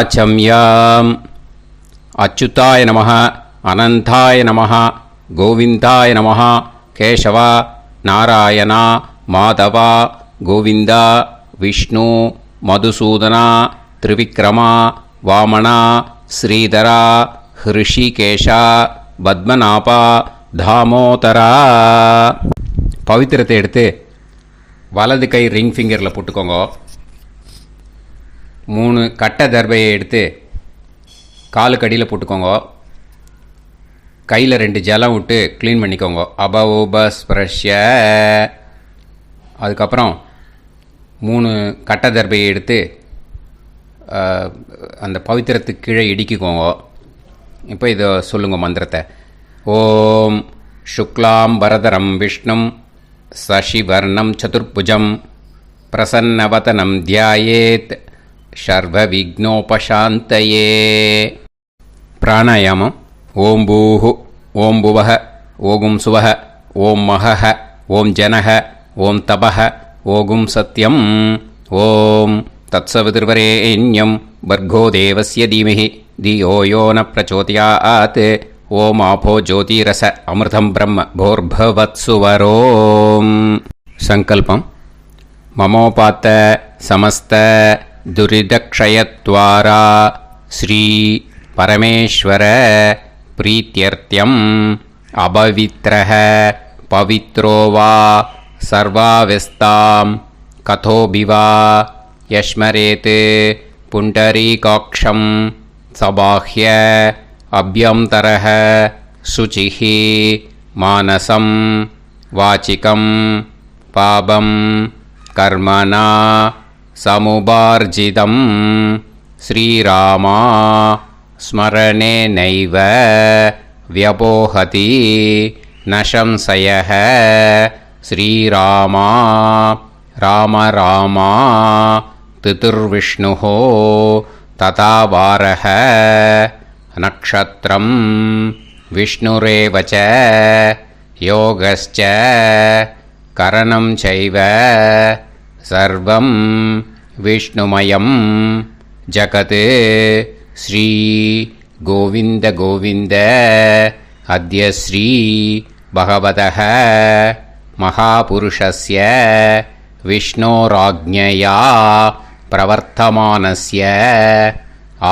ஆச்சம்யாம். அச்சுதாய நமஹ, அனந்தாய நமஹ, கோவிந்தாய நமஹ, கேசவா, நாராயணா, மாதவா, கோவிந்தா, விஷ்ணு, மதுசூதனா, திரிவிக்ரமா, வாமனா, ஸ்ரீதரா, ஹிருஷிகேஷா, பத்மநாபா, தாமோதரா. பவித்திரத்தை எடுத்து வலது கை ரிங் ஃபிங்கரில் போட்டுக்கோங்க. 3 கட்டை தர்பையை எடுத்து காலுக்கடியில் போட்டுக்கோங்க. கையில் 2 ஜலம் விட்டு க்ளீன் பண்ணிக்கோங்க. அபவோபஸ்பிரஷ்ய. அதுக்கப்புறம் 3 கட்டை தர்பையை எடுத்து அந்த பவித்திரத்துக்கு கீழே இடிக்கிக்கோங்க. இப்போ இதை சொல்லுங்க மந்திரத்தை. ஓம் சுக்லாம் வரதரம் விஷ்ணும் சசிவர்ணம் சதுர்புஜம் பிரசன்னவதனம் தியாயேத் சர்வ விக்னோபசாந்தயே. பிராணாயாமம். ஓம் பூஹு, ஓம் புவஹ, ஓகும் சுவஹ, ஓம் மஹஹ, ஓம் ஜனஹ, ஓம் தபஹ, ஓகும் சத்யம். ஓம் தத்சவிதுர்வரேண்யம் பர்கோ தேவஸ்ய தீமஹி தியோ யோ ந பிரச்சோதயாத். ஓம் ஆபோ ஜோதிரச அமிர்தம் பிரம்ம போர்பவத்சுவரோம். சங்கல்பம். மமோபாத்த சமஸ்த துரிதக்ஷயத்வாரா ஸ்ரீ பரமேஸ்வர பிரீத்யர்த்தியம் அபவித்ரஹ பவித்ரோ வா சர்வாவஸ்தாம் கதோபிவா யஸ்மரேத் புண்டரீகாக்ஷம் சபாஹ்ய அப்யந்தரஹ சுசிஹ மானசம் வாசிகம் பாபம் கர்மணா சமுபார்ஜிதம் ஸ்ரீராமா ஸ்மரணேனைவ வ்யபோஹதி ந சம்சயः. ஸ்ரீராமா ராம ராமா திதிர்விஷ்ணுः ததா வாரः. நக்ஷத்ரம் விஷ்ணுரேவ ச யோகஸ்ச கரணம் சைவ சர்வம் விஷ்ணுமயம் ஜகத். ஸ்ரீ கோவிந்த கோவிந்த அத்ய ஸ்ரீ பகவதः மகாபுருஷஸ்ய விஷ்ணோராஜ்ஞயா பிரவர்த்தமானஸ்ய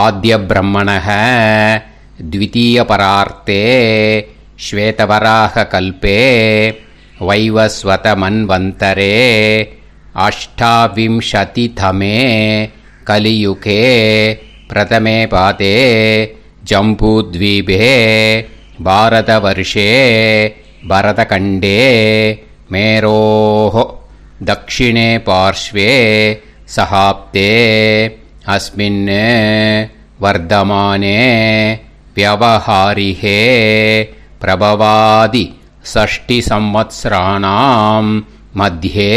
ஆத்ய பிரம்மணः த்விதீயபரார்த்தே ஸ்வேதவராக கல்பே வைவஸ்வத மன்வந்தரே அஷ்டாவிம்சதிதமே கலியுகே பிரதமே பாதே ஜம்பூத்வீபே பாரதவர்ஷே பரதகண்டே மேரோः தக்ஷிணே பார்ஷ்வே சஹாப்தே அஸ்மின் வர்தமானே व्यवहारिहे प्रभवादि षष्टि संवत्सराणां मध्ये.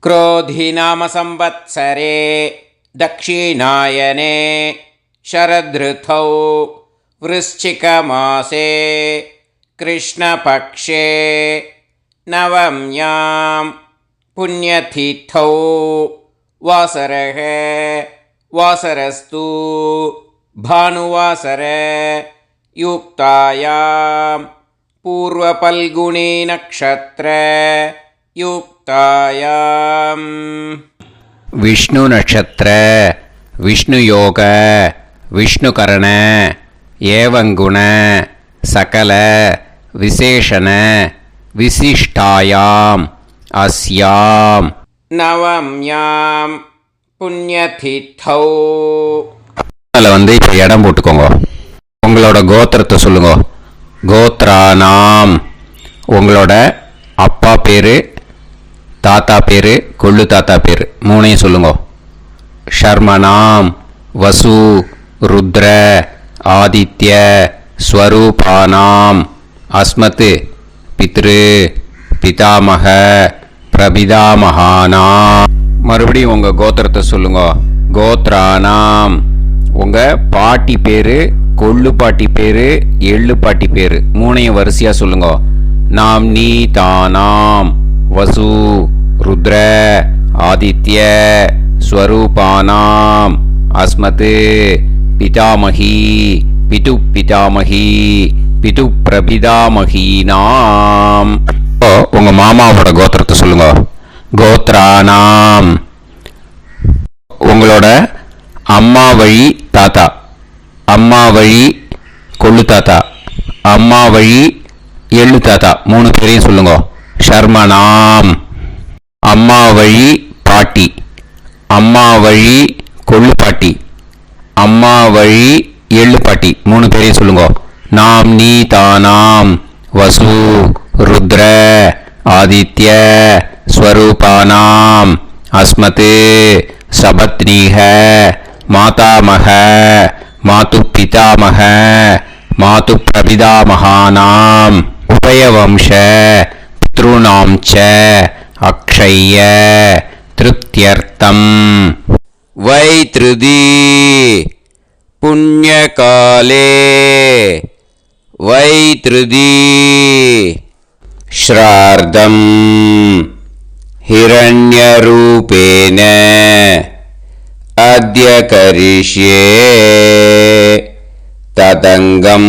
क्रोधि नाम संवत्सरे दक्षिणायने शरदृतौ वृश्चिकमासे कृष्णपक्षे नवम्यां पुण्यतिथौ वासरः वासरस्तु भानुवासर युक्तायां पूर्वपल्गुनी नक्षत्र युक्तायां विष्णु नक्षत्र विष्णु योग विष्णुकरण एवं गुण सकल विशेषण विशिष्टायां अस्यां नवम्यां पुण्यतिथौ. அதில் இப்போ இடம் போட்டுக்கோங்க. உங்களோட கோத்திரத்தை சொல்லுங்க. கோத்ரானாம். உங்களோட அப்பா பேர், தாத்தா பேர், கொள்ளு தாத்தா பேர் 3ஐயும் சொல்லுங்க. ஷர்மனாம் வசு ருத்ர ஆதித்ய ஸ்வரூபானாம் அஸ்மத் பித்ரு பிதாமக பிரபிதாமகானாம். மறுபடியும் உங்கள் கோத்திரத்தை சொல்லுங்க. கோத்ரானாம். உங்கள் பாட்டி பேர், கொள்ளு பாட்டி பேர், எள்ளு பாட்டி பேர் 3ஐயும் வரிசையாக சொல்லுங்க. நாம் நீ தானாம் வசு ருத்ர ஆதித்ய ஸ்வரூபானாம் அஸ்மத் பிதாமகி பிது பிதாமகி பிது பிரபிதாமகீனாம். உங்க மாமாவோட கோத்திரத்தை சொல்லுங்க. கோத்ரானாம். உங்களோட அம்மா வழி தாத்தா, அம்மா வழி கொள்ளு தாத்தா, அம்மா வழி எள்ளு தாத்தா, 3 பேரையும் சொல்லுங்க. ஷர்மனாம். அம்மா வழி பாட்டி, அம்மா வழி கொள்ளு பாட்டி, அம்மா வழி எள்ளு பாட்டி, 3 பேரையும் சொல்லுங்க. நாம் நீ தானாம் வசு ருத்ர ஆதித்ய ஸ்வரூபானாம் அஸ்மத் சபத்னீஹ மாதாமக மாது பிதாமக மாது பிரபிதாமகானாம் உபயவம்ச பித்ருணாம் ச அக்ஷய திருப்தியர்த்தம் வைத்ருதி புண்ணியகாலே வைத்ருதி ஸ்ரார்த்தம் हिरण्यरूपेण अद्य करिष्ये तदङ्गं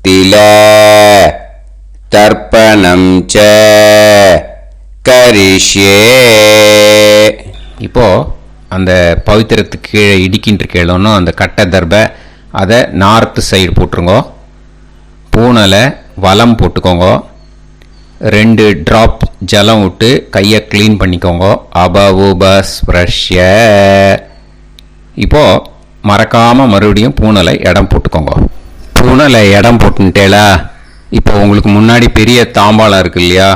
तिल तर्पणं च करिष्ये. இப்போ அந்த பவித்திரத்துக்கு கீழே இடிக்கின்ற கேளோன்னு அந்த கட்டை தர்பை அதை நார்த்து சைடு போட்டுருங்க. பூனலை வலம் போட்டுக்கோங்க. 2 ட்ராப் ஜலம் விட்டு கையை க்ளீன் பண்ணிக்கோங்க. அபவுபஸ்ப்ரஷ்ய. இப்போது மறக்காமல் மறுபடியும் பூனலை இடம் போட்டுக்கோங்க. பூனலை இடம் போட்டுட்டேலா. இப்போ உங்களுக்கு முன்னாடி பெரிய தாம்பாளம் இருக்கு இல்லையா,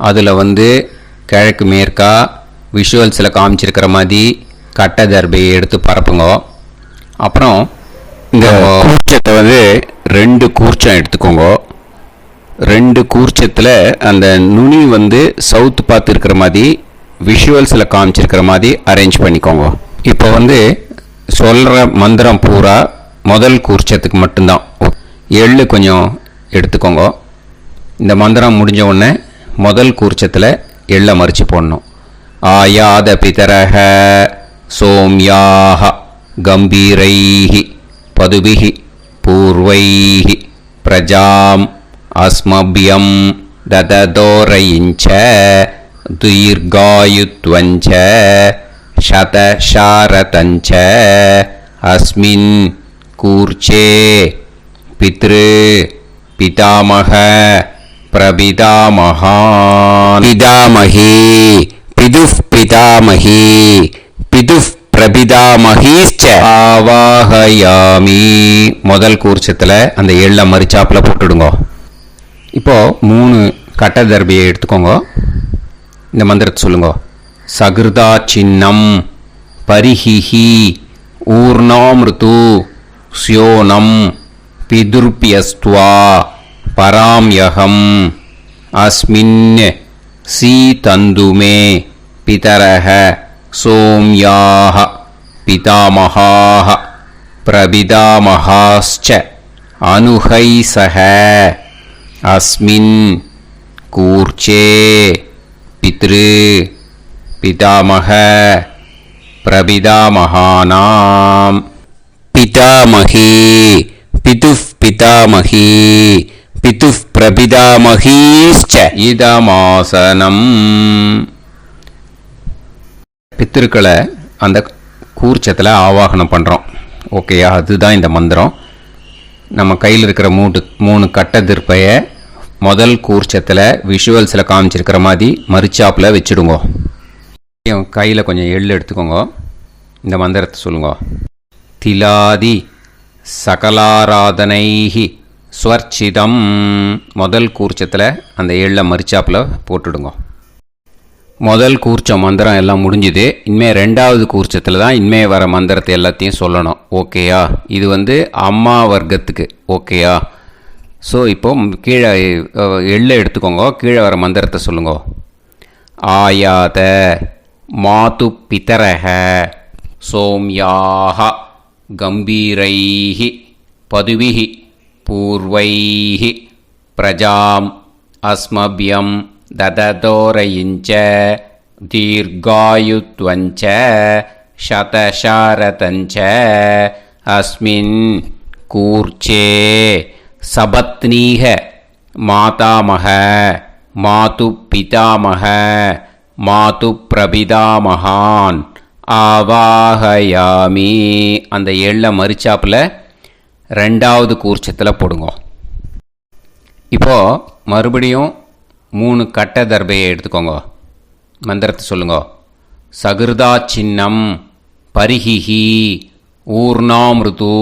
அதில் கிழக்கு மேற்கா விஷுவல்ஸில் காமிச்சிருக்கிற மாதிரி கட்டை தர்பையை எடுத்து பரப்புங்க. அப்புறம் இந்த கூர்ச்சத்தை 2 கூர்ச்சம் எடுத்துக்கோங்க. 2 கூர்ச்சத்தில் அந்த நுனி சவுத்து பார்த்து இருக்கிற மாதிரி விஷுவல்ஸில் காமிச்சிருக்கிற மாதிரி அரேஞ்ச் பண்ணிக்கோங்க. இப்போ சொல்கிற மந்திரம் பூரா முதல் கூர்ச்சத்துக்கு மட்டும்தான். எள்ளு கொஞ்சம் எடுத்துக்கோங்க. இந்த மந்திரம் முடிஞ்ச உடனே முதல் கூர்ச்சத்தில் எள்ளை மறித்து போடணும். ஆயாத பிதரஹ சோம்யாக கம்பீரைஹி பதுபிஹி பூர்வைஹி பிரஜாம் அஸ்மபியம் தததோரயிஞ்ச தீர்காயுத்வஞ்ச சதசாரதஞ்ச அஸ்மின் கூர்ச்சே பித்ரு பிதாமக பிரபிதாமகான் பிதாமகி பிதுஃப் பிதாமகி பிதுஃப் பிரபிதாமகீச்ச ஆவாஹயாமி. முதல் கூர்ச்சத்தில் அந்த எள்ளை மறிச்சாப்பில் போட்டுடுங்க. இப்போது 3 கட்ட தர்பியை எடுத்துக்கோங்க. இந்த மந்திரத்தை சொல்லுங்க. சகிருதா சின்னம் பரிஹிஹி ஊர்ணாமிருத்து ஸ்யோனம் பிதுர்பியஸ்துவா பராம்யகம் அஸ்மின் சீதந்துமே பிதரஹ சோம்யாஹ பிதாமகாஹ பிரபிதாமகாஸ்ச அனுஹைசஹ அஸ்மின் கூர்ச்சே பித்ரு பிதாமக பிரபிதாமகானாம் பிதாமகி பிதுஃப் பிதாமகி பிதுஃப் பிரபிதாமகீஸ்ச இதமாசனம். பித்திருக்களை அந்த கூர்ச்சத்தில் ஆவாகனம் பண்ணுறோம். ஓகேயா? அதுதான் இந்த மந்திரம். நம்ம கையில் இருக்கிற 3 கட்ட திருப்பையை முதல் கூர்ச்சத்தில் விஷுவல்ஸில் காமிச்சிருக்கிற மாதிரி மறிச்சாப்பில் வச்சுடுங்க. கையில் கொஞ்சம் எள்ளு எடுத்துக்கோங்க. இந்த மந்திரத்தை சொல்லுங்க. திலாதி சகலாராதனைஹி ஸ்வர்ச்சிதம். முதல் கூர்ச்சத்தில் அந்த எள்ளை மறிச்சாப்பில் போட்டுடுங்க. முதல் கூர்ச்சம் மந்திரம் எல்லாம் முடிஞ்சுது. இனிமேல் 2வது கூர்ச்சத்தில் தான் இனிமேல் வர மந்திரத்தை எல்லாத்தையும் சொல்லணும். ஓகேயா? இது அம்மா வர்க்கத்துக்கு. ஓகேயா? ஸோ இப்போ கீழே எள்ளை எடுத்துக்கோங்க. கீழே வர மந்திரத்தை சொல்லுங்க. ஆயாத மாது பிதரஹ சோம்யாக கம்பீரைஹி பதுவிஹி பூர்வைஹி பிரஜாம் அஸ்மபியம் தததோரயிஞ்ச தீர்காயுத்வஞ்ச शतशारतञ्च अस्मिन् कूर्चे सपत्नीः मातामह मातुपितामह मातुप्रपितामहान् ஆவாஹயாமி. அந்த எள்ளை மரிச்சாப்பில் ரெண்டாவது கூர்ச்சத்தில் போடுங்க. இப்போது மறுபடியும் 3 கட்ட தர்பையை எடுத்துக்கோங்க. மந்திரத்தை சொல்லுங்க. சகிருதா சின்னம் பரிஹிஹி ஊர்ணாமிருது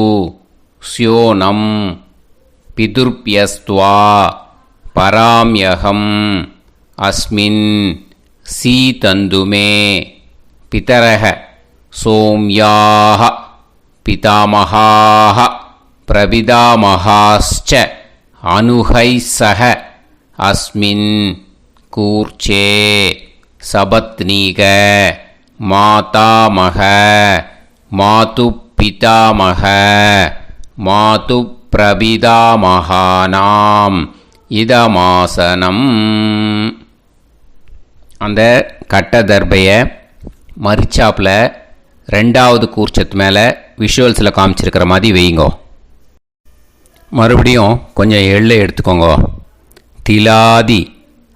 ஸ்யோனம் பிதுர்பியஸ்துவா பராம்யகம் அஸ்மின் சீதந்துமே பிதரஹ சோம்யாஹ பிதாமஹாஹ பிரபிதாமஹாஸ்ச அனுஹைஸஹ அஸ்மின் கூர்ச்சே சபத்னீக மாதாமஹ மாதுப்பிதாமஹ மாதுப்பிரபிதாமஹானாம் இதமாசனம். அந்த கட்ட தர்பையை மரிச்சாப்பில் ரெண்டாவது கூர்ச்சத்து மேலே விஷுவல்ஸில் காமிச்சிருக்கிற மாதிரி வைங்கோ. மறுபடியும் கொஞ்சம் எள்ளை எடுத்துக்கோங்க. திலாதி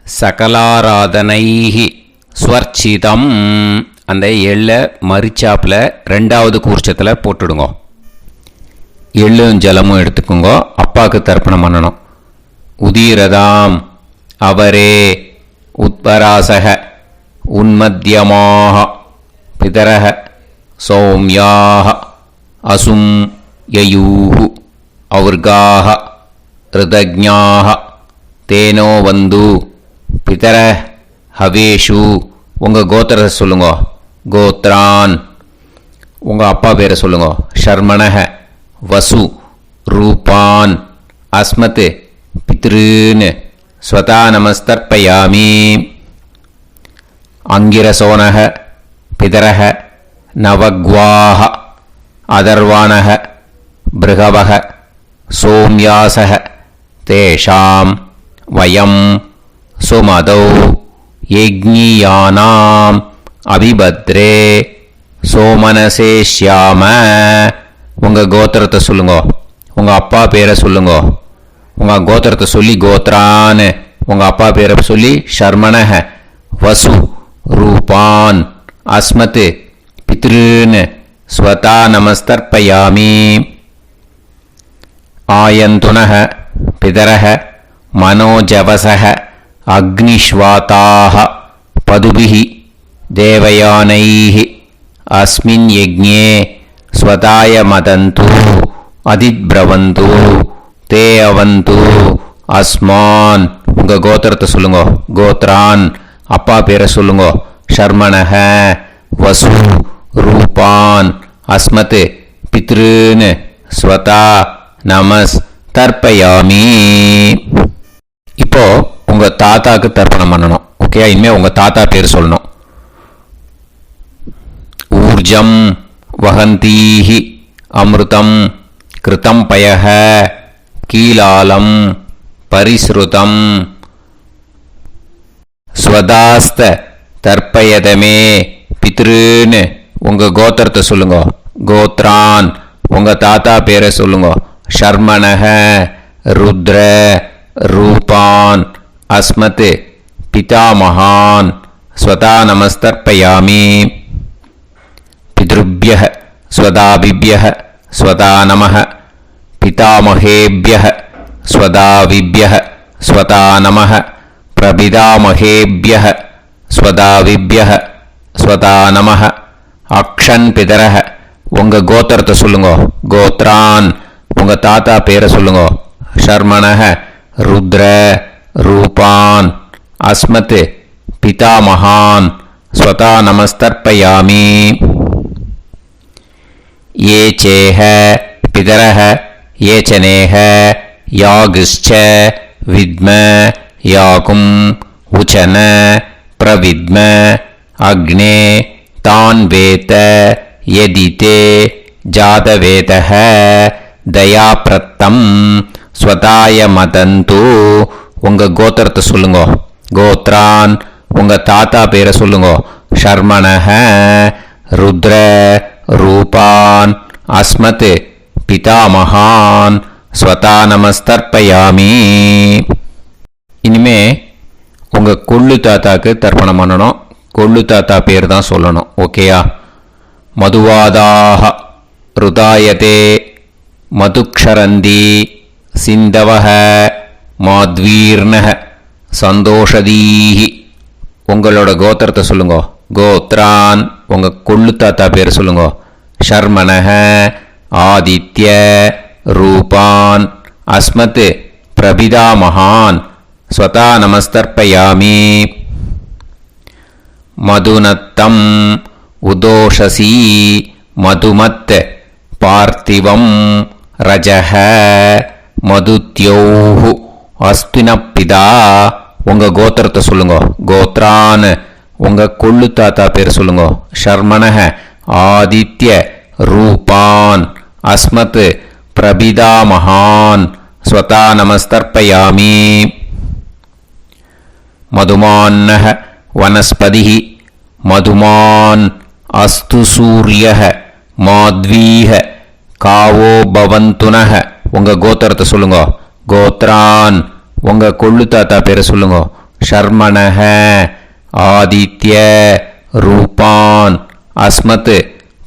சகலாராதனைஹி ஸ்வர்ச்சிதம். அந்த எள்ளை மரிச்சாப்பில் ரெண்டாவது கூர்ச்சத்தில் போட்டுடுங்க. எள்ளும் ஜலமும் எடுத்துக்கோங்க. அப்பாவுக்கு தர்ப்பணம் பண்ணணும். உதீரதாம் அவரே உத்பராசக உன்மத்யமாக பிதரஹ சௌம்யாக அசும் யயூஹு அவுர்காஹ ரிதஜ்ஞாஹ தேனோ வந்து பிதர ஹவேஷு. உங்கள் கோத்திரத்தை சொல்லுங்க. கோத்ரான். உங்கள் அப்பா பேரை சொல்லுங்க. ஷர்மணஹ வசு ரூபான் அஸ்மத் பித்ருன் ஸ்வதா நமஸ்தர்ப்பயாமி. அங்கிரசோனஹ பிதரஹ நவக்வாஹ அதர்வாணஹ பிருகவஹ சோம்யாசஹ தேஷாம் வயம் சுமதௌ யஜ்ஞியானாம் அபிபத்ரே சோமனசேஷ்யாம. உங்கள் கோத்திரத்தை சொல்லுங்க. உங்கள் அப்பா பேரை சொல்லுங்க. உங்கள் கோத்திரத்தை சொல்லி கோத்ரான். உங்கள் அப்பா பேரை சொல்லி ஷர்மணஹ வசு ரூபான் அஸ்மத் பித்ருன் ஸ்வதா நமஸ்தர்ப்பயாமி. ஆயந்துனஹ பிதரஹ மனோஜவசஹ அக்னிஷ்வாதாஹ பதுபிஹி தேவயானைஹ அஸ்மின் யஜ்ஞே ஸ்வதாய மதந்து அதித்ப்ரவந்து தே அவது அஸ்மான். உங்கள் கோத்திரத்தை சொல்லுங்க. கோத்ரான். அப்பா பேரை சொல்லுங்க. ஷர்மணஹ வசு ரூபான் அஸ்மத் பித்ருன் ஸ்வதா நமஸ் தர்ப்பயாமி. இப்போ உங்கள் தாத்தாக்கு தர்ப்பணம் பண்ணணும். ஓகே, இனிமேல் உங்கள் தாத்தா பேர் சொல்லணும். ஊர்ஜம் வஹந்தீஹி அமிர்தம் கிருதம் பயஹ கீலாலம் பரிஸ்ருதம் ஸ்வதாஸ்த தர்ப்பயதமே பித்ருன். உங்கள் கோத்திரத்தை சொல்லுங்க. கோத்ரான். உங்கள் தாத்தா பேரை சொல்லுங்க. ஷர்மணஹ ருத்ர ரூபான் அஸ்மத் பிதாமஹான் ஸ்வதா நமஸ்தர்ப்பயாமி. பித்ருப்யஹ ஸ்வதாபிப்யஹ ஸ்வதா நமஹ பிதாமஹேப்யஹ ஸ்வதாவிப்யஹ ஸ்வதா நமஹ பிரபிதாமஹேப்யஹ ஸ்வதாவிப்யஹ ஸ்வதா நமஹ. அக்ஷன் பிதரஹ. உங்கள் கோத்திரத்தை சொல்லுங்க. கோத்ரான். உங்கள் தாத்தா பேரை சொல்லுங்க. ஷர்மணஹ ருத்ர ரூபான் அஸ்மத் பிதாமஹான் ஸ்வதா நமஸ்தர்ப்பயாமி. ये चेह पितरः ये चनेह यागश्च विद्म याकुम् उचन प्रविद्म अग्ने तान् वेत यदिते जातवेतः दयाप्रत्तम् स्वताय मदन्तु. உங்கள் கோத்திரத்தை சொல்லுங்க. கோத்ரான். உங்கள் தாத்தா பேரை சொல்லுங்க. ஷர்மணஹ ருத்ர ரூபான் அஸ்மத் பிதாமகான் ஸ்வதா நமஸ்தர்ப்பயாமி. இனிமே உங்கள் கொள்ளு தாத்தாக்கு தர்ப்பணம் பண்ணணும். கொள்ளு தாத்தா பேர் தான் சொல்லணும். ஓகேயா? மதுவாதாக ருதாயதே மதுக்ஷரந்தி சிந்தவஹ மாத்வீர்ணஹ சந்தோஷதீஹி. உங்களோட கோத்திரத்தை சொல்லுங்க. கோத்ரான் உங்கள் கொள்ளு தாத்தா பேர் சொல்லுங்க. ஷர்மணஹ ஆதித்ய ரூபான் அஸ்மத் பிரபிதாமகான் ஸ்வதா நமஸ்தர்ப்பயாமி. மதுநத்தம் உதோஷசி மதுமத் பார்த்திவம் ரஜஹ மதுத்யோஹு அஸ்பினப்பிதா. உங்கள் கோத்திரத்தை சொல்லுங்க. கோத்ரான் உங்கள் கொள்ளு தாத்தா பேர் சொல்லுங்க. ஷர்மணஹ ஆதித்ய ரூபான் அஸ்மத் பிரபிதாமகான் ஸ்வதா நமஸ்தர்ப்பயாமி. மதுமான்னஹ வனஸ்பதிஹி மதுமான் அஸ்து சூரியஹ மாத்வீஹ காவோ பவந்துனஹ. உங்கள் கோத்திரத்தை சொல்லுங்க. கோத்ரான் உங்கள் கொள்ளு தாத்தா பேரை சொல்லுங்க. ஷர்மணஹ ஆதித்ய ரூபான் அஸ்மத்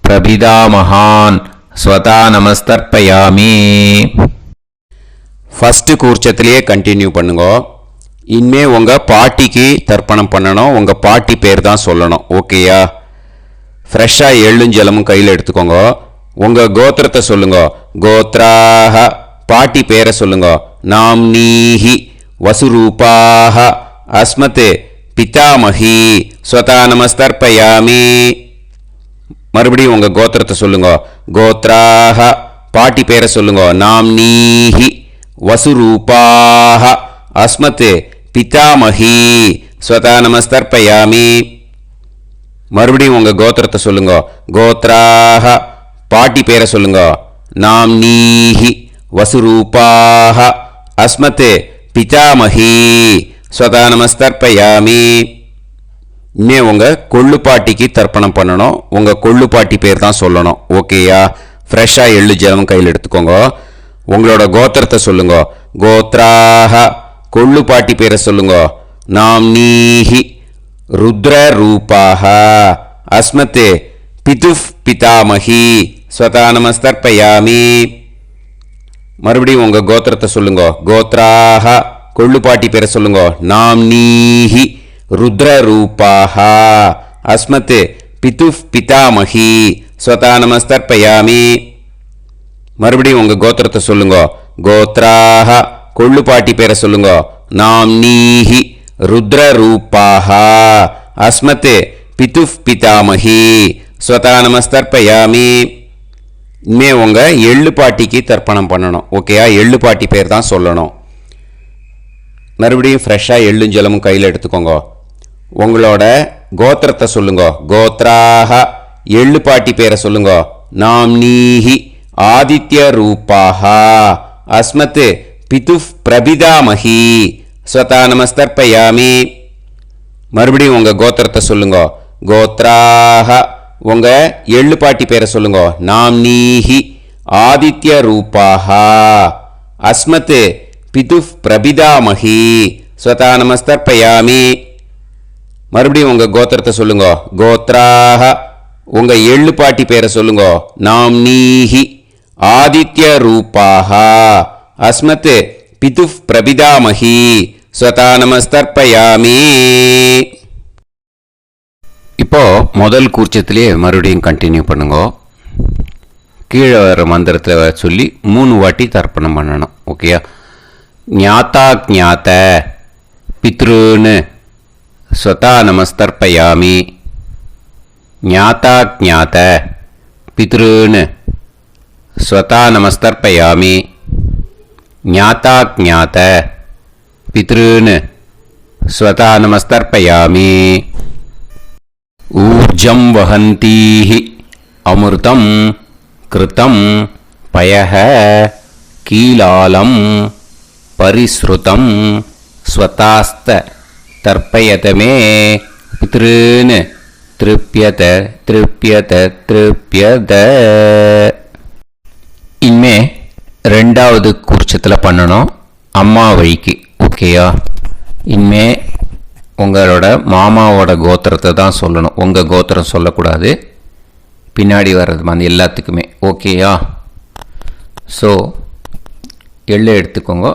பிரபிதாமகான் ஸ்வதா நமஸ்தர்ப்பயாமி. ஃபஸ்ட்டு கூர்ச்சத்திலேயே கண்டினியூ பண்ணுங்க. இனிமே உங்கள் பாட்டிக்கு தர்ப்பணம் பண்ணணும். உங்கள் பாட்டி பேர் தான் சொல்லணும். ஓகேயா? ஃப்ரெஷ்ஷாக எள்ளும் ஜலமும் கையில் எடுத்துக்கோங்க. உங்கள் கோத்திரத்தை சொல்லுங்க. கோத்ராஹ பாட்டி பேரை சொல்லுங்க. நாம்னீஹி வசுரூபாஹ அஸ்மத் பிதாமஹி ஸ்வதா நமஸ்தர்ப்பயாமி. மறுபடியும் உங்கள் கோத்திரத்தை சொல்லுங்க. கோத்ராஹ பாட்டி பேரை சொல்லுங்க. நாம்னீஹி வசுரூபாஹ அஸ்மத் பிதாமஹி ஸ்வதா நமஸ்தர்ப்பயாமி. மறுபடியும் உங்கள் கோத்திரத்தை சொல்லுங்க. கோத்ராஹ பாட்டி பேரை சொல்லுங்க. நாம்னீஹி வசுரூபாஹ அஸ்மத் பிதாமஹி ஸ்வதா நமஸ்தர்ப்பயாமி. இனிமே உங்கள் கொள்ளு பாட்டிக்கு தர்ப்பணம் பண்ணணும். உங்கள் கொள்ளு பாட்டி பேர் தான் சொல்லணும். ஓகேயா? ஃப்ரெஷ்ஷாக எள்ளு ஜலம் கையில் எடுத்துக்கோங்க. உங்களோட கோத்திரத்தை சொல்லுங்க. கோத்ராஹ கொள்ளு பாட்டி பேரை சொல்லுங்க. நாம்னீஹி ருத்ர ரூபாஹ அஸ்மத் பிதுஃப் பிதாமஹி ஸ்வதா நமஸ்தர்ப்பயாமி. மறுபடியும் உங்கள் கோத்திரத்தை சொல்லுங்க. கோத்ராஹ கொள்ளு பாட்டி பேரை சொல்லுங்க. நாம்னீஹி ருத்ர ரூபாஹ அஸ்மத் பிதுஃப் பிதாமஹி ஸ்வதா நமஸ்தர்ப்பயாமி. மறுபடியும் உங்கள் கோத்திரத்தை சொல்லுங்க. கோத்ராஹ கொள்ளு பாட்டி பேரை சொல்லுங்க. நாம்னீஹி ருத்ர ரூபாஹ அஸ்மத் பிதுஃப் பிதாமஹி ஸ்வதா நமஸ்தர்ப்பயாமி. இனிமே உங்கள் எள்ளு பாட்டிக்கு தர்ப்பணம் பண்ணணும். ஓகேயா? எள்ளு பாட்டி பேர் தான் சொல்லணும். மறுபடியும் ஃப்ரெஷ்ஷாக எள்ளும் ஜலமும் கையில் எடுத்துக்கோங்க. உங்களோட கோத்திரத்தை சொல்லுங்க. கோத்ராஹ எள்ளு பாட்டி பேரை சொல்லுங்க. நாம்னீஹி ஆதித்ய ரூபாஹ அஸ்மத் பிதுஃப் பிரபிதாமஹி ஸ்வதா நமஸ்தர்ப்பயாமி. மறுபடியும் உங்கள் கோத்திரத்தை சொல்லுங்க. கோத்ராஹ உங்கள் எள்ளு பாட்டி பேரை சொல்லுங்க. நாம்னீஹி ஆதித்ய ரூபாஹ அஸ்மத் பிதுஃப் பிரபிதாமஹி ஸ்வதா நமஸ்தர்ப்பயாமி. மறுபடியும் உங்கள் கோத்திரத்தை சொல்லுங்க. கோத்ராஹ உங்கள் எள்ளு பாட்டி பேரை சொல்லுங்க. நாம்னீஹி ஆதித்ய ரூபாஹ அஸ்மத் பிதுஃப் பிரபிதாமஹி ஸ்வதா நமஸ்தர்ப்பயாமி. இப்போ முதல் கூர்ச்சத்திலே மறுபடியும் கண்டினியூ பண்ணுங்க. கீழே வர மந்திரத்தை சொல்லி 3 வாட்டி தர்ப்பணம் பண்ணணும். ஓகேயா? ஞாதா ஞாத பித்ருன்னு ஸ்வதா நமஸ்தர்ப்பயாமி. ஞாதா ஞாத பித்ருன்னு ஸ்வதா நமஸ்தர்ப்பயாமி. ஞாதா ஞாத பித்ருன்னு ஸ்வதா நமஸ்தர்ப்பயாமி. ஊர்ஜம் வஹந்தீஹி அமிர்தம் கிருதம் பயஹ கீலாலம் பரிஸ்ருதம் ஸ்வதாஸ்த தர்ப்பயதமே பித்ருன்னு திருப்யத திருப்யத திருப்யத. இனிமே ரெண்டாவது கூர்ச்சத்தில் பண்ணணும் அம்மா வழிக்கு. ஓகேயா? இனிமே உங்களோட மாமாவோட கோத்திரத்தை தான் சொல்லணும், உங்கள் கோத்திரம் சொல்லக்கூடாது. பின்னாடி வர்றது மாதிரி எல்லாத்துக்குமே. ஓகேயா? ஸோ எள்ளு எடுத்துக்கோங்க.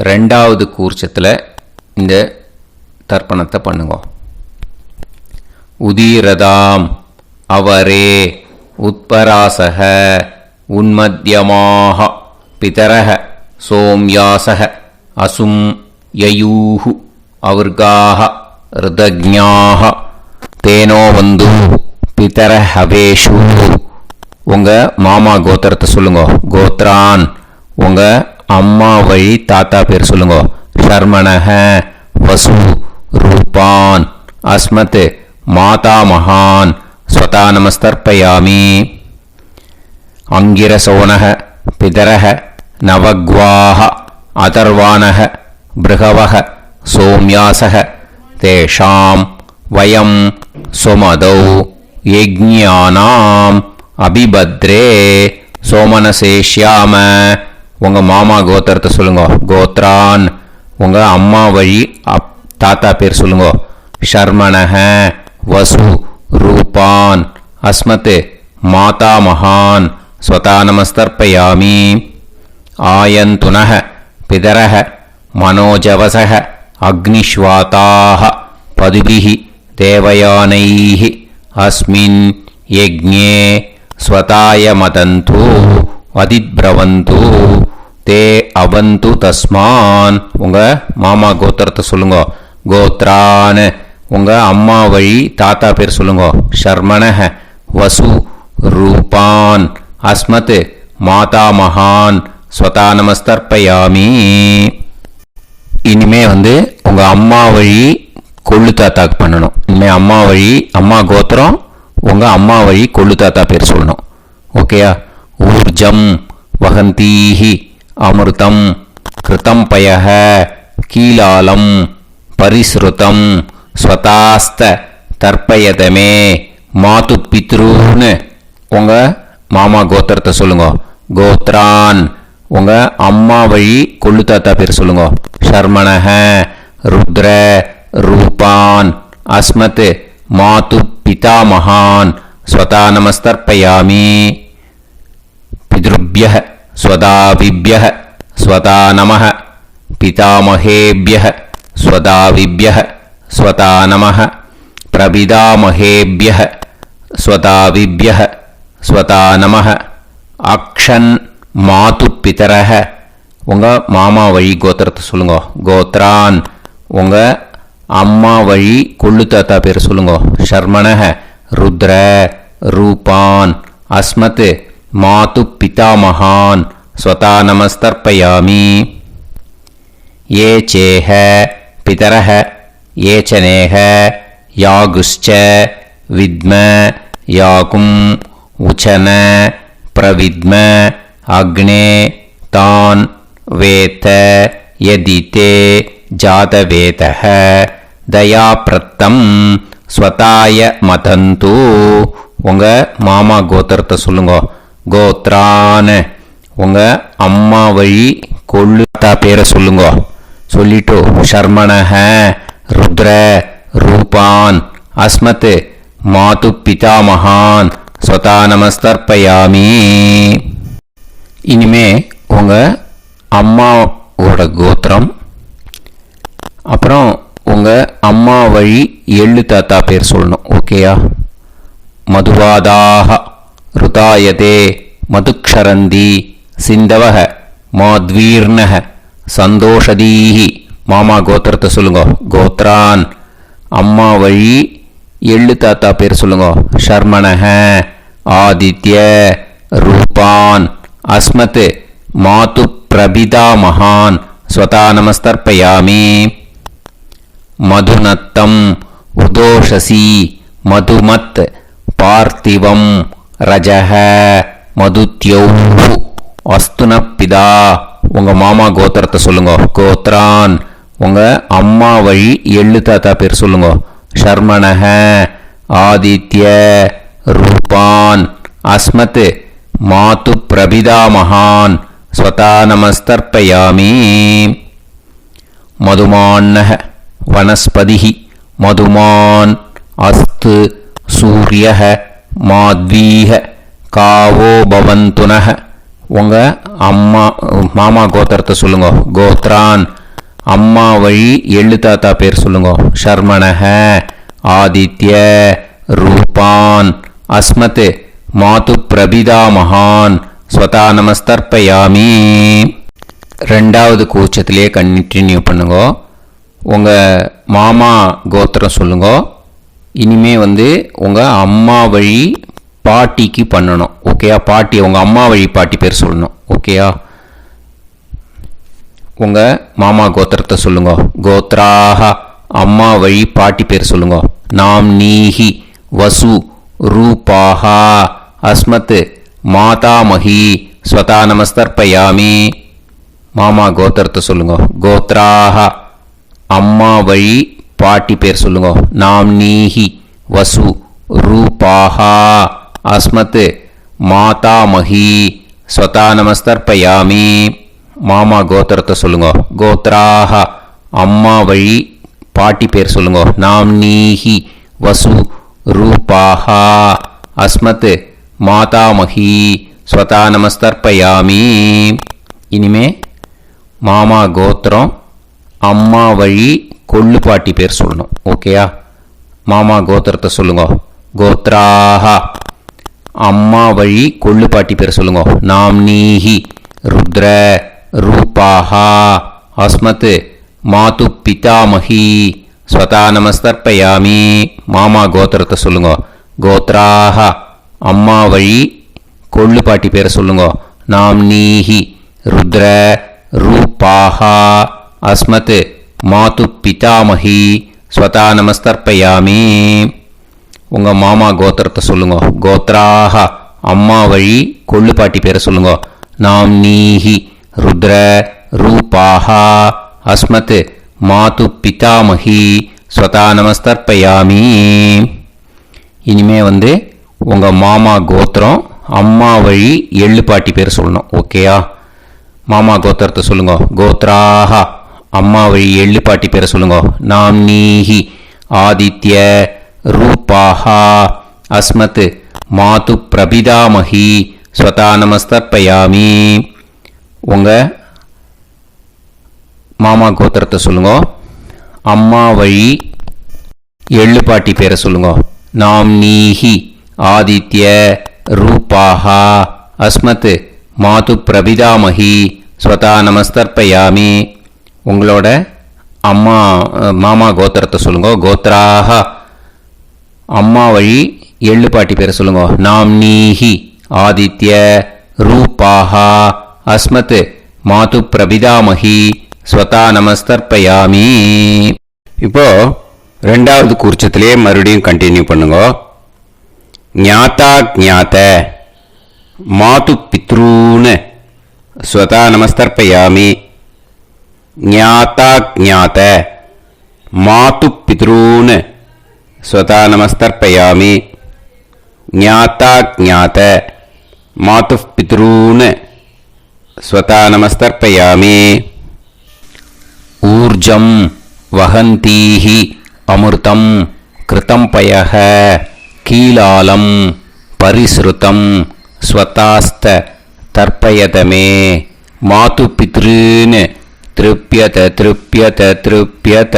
ரெண்டாவது கூர்ச்சத்தில் இந்த தர்ப்பணத்தை பண்ணுங்க. உதீரதாம் அவரே உத்பராசக உன்மத்யமாக பிதரக சோம்யாசக அசும் யயூஹு அவர்காக ருதஜ்ஞாக தேனோ வந்து பிதர ஹவேஷு. உங்கள் மாமா கோத்திரத்தை சொல்லுங்க. கோத்ரான் உங்கள் அம்மா வழி தாத்தா பேர் சொல்லுங்க. ஷர்மணஹ வசு ரூபான் அஸ்மத் மாதா மகான் ஸ்வதா நமஸ்தர்ப்பயாமி. அங்கிரசோனஹ பிதரஹ நவக்வாஹ அதர்வானஹ பிருகவஹ சோம்யாசஹ தேஷாம் வயம் சுமதௌ யஜ்ஞானாம் அபிபத்ரே சோமனசேஷ்யாம. உங்கள் மாமா கோத்திரத்தை சொல்லுங்க. கோத்ரான் உங்கள் அம்மா வழி தாத்தா பேர் சொல்லுங்க. ஷர்மணஹ வசு ரூபான் அஸ்மத் மாதா மகான் ஸ்வதா நமஸ்தர்ப்பயாமி. ஆயந்துனஹ பிதரஹ மனோஜவசஹ அக்னிஷ்வாதாஹ பதுபிஹி தேவயானைஹி அஸ்மின் யஜ்ஞே ஸ்வதாய மதந்து அதிப்ரவந்து தே அவந்து தஸ்மான். உங்கள் மாமா கோத்திரத்தை சொல்லுங்க. கோத்ரான் உங்கள் அம்மா வழி தாத்தா பேர் சொல்லுங்க. ஷர்மணஹ வசு ரூபான் அஸ்மத் மாதா மகான் ஸ்வதா நமஸ்தர்ப்பயாமி. இனிமே உங்கள் அம்மா வழி கொள்ளு தாத்தாக்கு பண்ணணும். இனிமேல் அம்மா வழி அம்மா கோத்திரம் உங்கள் அம்மா வழி கொள்ளு தாத்தா பேர் சொல்லணும். ஓகேயா? ஊர்ஜம் வகந்தீஹி அமிர்தம் கிருதம் பயஹ கீலாலம் பரிஸ்ருதம் ஸ்வதாஸ்த தர்ப்பயதமே மாது பித்ருன்னு. உங்கள் மாமா கோத்திரத்தை சொல்லுங்க. கோத்ரான் உங்கள் அம்மா வழி கொள்ளு தாத்தா பேர் சொல்லுங்க. ஷர்மணஹ ருத்ர ரூபான் அஸ்மத் மாது பிதா மகான் ஸ்வதா நமஸ்தர்ப்பயாமி. பித்ருப்யஹ ஸ்வதாவிப்யஹ ஸ்வதா நமஹ பிதாமஹேப்யஹ ஸ்வதாவிப்யஹ ஸ்வதா நமஹ பிரபிதாமஹேப்யஹ ஸ்வதாவிப்யஹ ஸ்வதா நமஹ. அக்ஷன் மாது பிதரஹ உங்கள் மாமா வழி கோத்திரத்தை சொல்லுங்க. கோத்ரான் உங்கள் அம்மா வழி கொள்ளு தாத்தா பேர் சொல்லுங்க. ஷர்மணஹ ருத்ர ரூபான் அஸ்மத் மாது பிதா மகான் ஸ்வதா நமஸ்தர்ப்பயாமி. ஏ சேஹ பிதரஹ ஏ சனேஹ யாகுஷ்ச வித்ம யாகும் உச்சன பிரவித்ம அக்னே தான் வேத யதிதே ஜாதவேதஹ தயாப்ரத்தம் ஸ்வதாய மதந்து. உங்கள் மாமா கோத்திரத்தை சொல்லுங்க. கோத்ரான் உங்கள் அம்மா வழி கொள்ளு தாத்தா பேரை சொல்லுங்க. சொல்லிட்டு ஷர்மணஹ ருத்ர ரூபான் அஸ்மத் மாது பிதா மகான் ஸ்வதா நமஸ்தர்ப்பயாமி. இனிமே உங்கள் அம்மாவோட கோத்திரம் அப்புறம் உங்கள் அம்மா வழி எள்ளு தாத்தா பேர் சொல்லணும். ஓகேயா? மதுவாதாக ருதாயதே மதுக்ஷரந்தி சிந்தவக மாத்வீர்ணக சந்தோஷதீஹி. மாமா கோத்திரத்தை சொல்லுங்க. கோத்ரான் அம்மா வழி எள்ளு தாத்தா பேர் சொல்லுங்க. ஷர்மணஹ ஆதித்ய ரூபான் அஸ்மத் மாது பிரபிதா மகான் ஸ்வதா நமஸ்தர்ப்பயாமி. மதுநத்தம் உதோஷசி மதுமத் பார்த்திவம் ரஜஹ மதுத்யௌஹு அஸ்துனப்பிதா. உங்கள் மாமா கோத்திரத்தை சொல்லுங்க. கோத்ரான் உங்கள் அம்மா வழி எள்ளு தாத்தா பேர் சொல்லுங்க. ஷர்மணஹ ஆதித்ய ரூபான் அஸ்மத் மாது பிரபிதாமகான் ஸ்வதா நமஸ்தர்ப்பயாமி. மதுமான்னः வனஸ்பதிः மதுமான் அஸ்து சூரியः மாத்வீஹ காவோ பவந்துனः. உங்கள் அம்மா மாமா கோத்திரத்தை சொல்லுங்க. கோத்ரான் அம்மா வழி எள்ளு தாத்தா பேர் சொல்லுங்க. ஷர்மணஹ ஆதித்ய ரூபான் அஸ்மத் மாது பிரபிதாமகான் ஸ்வதா நமஸ்தர்ப்பயாமி. ரெண்டாவது கூச்சத்திலே கண்டினியூ பண்ணுங்க. உங்கள் மாமா கோத்திரம் சொல்லுங்க. இனிமே உங்கள் அம்மா வழி பாட்டிக்கு பண்ணணும். ஓகேயா? பாட்டி உங்கள் அம்மா வழி பாட்டி பேர் சொல்லணும். ஓகேயா? உங்கள் மாமா கோத்திரத்தை சொல்லுங்க. கோத்ராஹ அம்மா வழி பாட்டி பேர் சொல்லுங்க. நாம் நீஹி வசு ரூபாஹா அஸ்மத் மாதாமஹி ஸ்வதா நமஸ்தர்ப்பயாமி. மாமா கோத்திரத்தை சொல்லுங்க. கோத்ராஹ அம்மா வழி பாட்டி பேர் சொல்லுங்க. நாம் நீஹி வசு ரூபாஹா அஸ்மத் மாதாமஹி ஸ்வதா நமஸ்தர்ப்பயாமி. மாமா கோத்திரத்தை சொல்லுங்க. கோத்ராஹ அம்மா வழி பாட்டி பேர் சொல்லுங்க. நாம் நீஹி வசு ரூபாஹா அஸ்மத் மாதாமஹி ஸ்வதா நமஸ்தர்ப்பயாமி. இனிமே மாமா கோத்திரம் அம்மா வழி கொள்ளு பாட்டி பேர் சொல்லணும். ஓகேயா? மாமா கோத்திரத்தை சொல்லுங்க. கோத்ராஹ அம்மா வழி கொள்ளு பாட்டி பேர் சொல்லுங்க. நாம் நீஹி ருத்ர ரூபாஹா அஸ்மத் மாது பிதாமஹி ஸ்வதா நமஸ்தர்ப்பயாமி. மாமா கோத்திரத்தை சொல்லுங்க. கோத்ராஹ அம்மா வழி கொள்ளு பாட்டி பேரை சொல்லுங்க. நாம் நீஹி ருத்ர ரூபாஹா அஸ்மத் மாது பிதாமஹி ஸ்வதா நமஸ்தர்ப்பயாமி. உங்கள் மாமா கோத்திரத்தை சொல்லுங்க. கோத்ராஹ அம்மா வழி கொள்ளு பாட்டி பேரை சொல்லுங்க. நாம் நீஹி ருத்ர ரூபாஹா அஸ்மத் மாது பிதாமஹி ஸ்வதா நமஸ்தர்ப்பயாமி. இனிமே உங்கள் மாமா கோத்திரம் அம்மா வழி எள்ளு பாட்டி பேர் சொல்லணும். ஓகேயா? மாமா கோத்திரத்தை சொல்லுங்க. கோத்ராஹ அம்மா வழி எள்ளு பாட்டி பேரை சொல்லுங்க. நாம் நீஹி ஆதித்ய ரூபாஹா அஸ்மத் மாது பிரபிதாமஹி ஸ்வதா நமஸ்தர்ப்பயாமி. உங்கள் மாமா கோத்திரத்தை சொல்லுங்க. அம்மா வழி எள்ளு பாட்டி பேரை சொல்லுங்க. நாம் நீஹி ஆதித்ய ரூபாஹா அஸ்மத் மாது பிரபிதாமஹி ஸ்வதா நமஸ்தர்ப்பயாமி. உங்களோட அம்மா மாமா கோத்திரத்தை சொல்லுங்க. கோத்ராஹ அம்மா வழி எள்ளு பாட்டி பேரை சொல்லுங்க. நாம் நீஹி ஆதித்ய ரூபாஹா அஸ்மத் மாது பிரபிதாமஹி ஸ்வதா நமஸ்தர்ப்பயாமி. இப்போ ரெண்டாவது கூர்ச்சத்திலே மறுபடியும் கண்டினியூ பண்ணுங்க. ஞாதா ஞாத மாது பித்ரூன் ஸ்வதா நமஸ்தர்ப்பயாமி. ஞாதா ஞாத மாது பித்ரூன் ஸ்வதா நமஸ்தர்ப்பயாமி. ஞாதா ஞாத மாது பித்ரூன் ஸ்வதா நமஸ்தர்ப்பயாமி. ஊர்ஜம் வஹந்தீஹி அமிர்தம் கிருதம் பயஹ கீலாலம் பரிஸ்ருதம் ஸ்வதாஸ்த தர்ப்பயதமே மாது பித்ருன்னு திருப்பியத திருப்பியத திருப்பியத.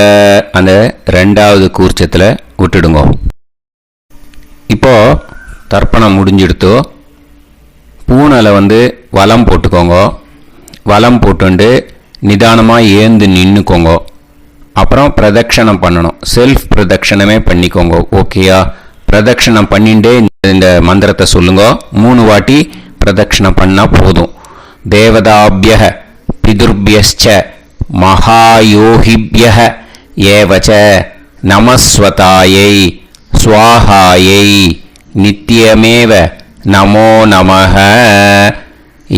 அந்த ரெண்டாவது கூர்ச்சத்தில் விட்டுடுங்க. இப்போ தர்ப்பணம் முடிஞ்சிடுத்து. பூனையில் வலம் போட்டுக்கோங்க. வலம் போட்டுண்டு நிதானமாக ஏந்து நின்றுக்கோங்க. அப்புறம் பிரதட்சணம் பண்ணணும். செல்ஃப் பிரதட்சணமே பண்ணிக்கோங்க. ஓகேயா? பிரதட்சணம் பண்ணிண்டே இந்த மந்திரத்தை சொல்லுங்க. 3 வாட்டி பிரதட்சணம் பண்ணால் போதும். தேவதாபிய பிதுர்பியச்ச மகாயோகிபிய ஏவச்ச நமஸ்வதாயை ஸ்வாஹாயை நித்யமேவ நமோ நமஹ.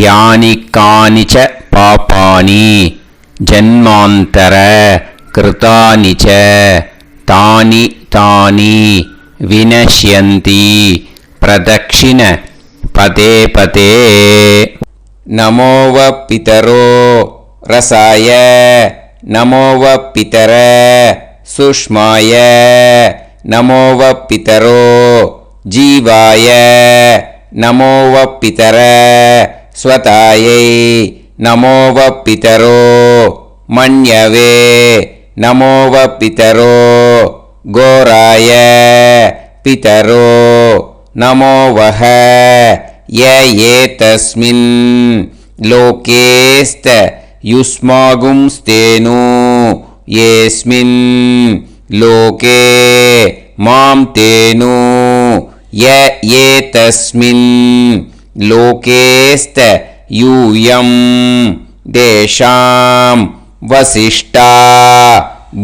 யானி கானிச்ச பாபானி ஜன்மாந்தர கிருதானி ச தானி தானி विनश्यन्ति प्रदक्षिण पदे पदे नमो वः पितरो रसाय नमो वः पितर सुष्माय नमो वः पितरो जीवाय नमो वः पितर स्वतायै नमो वः पितरो मन्यवे नमो वः पितरो घोराय पितरो नमो वः य एतस्मिन् लोकेस्त युष्मागुंस्तेनु येस्मिन् लोके मां तेनु य एतस्मिन् लोकेस्त यूयं देशां वसिष्ठा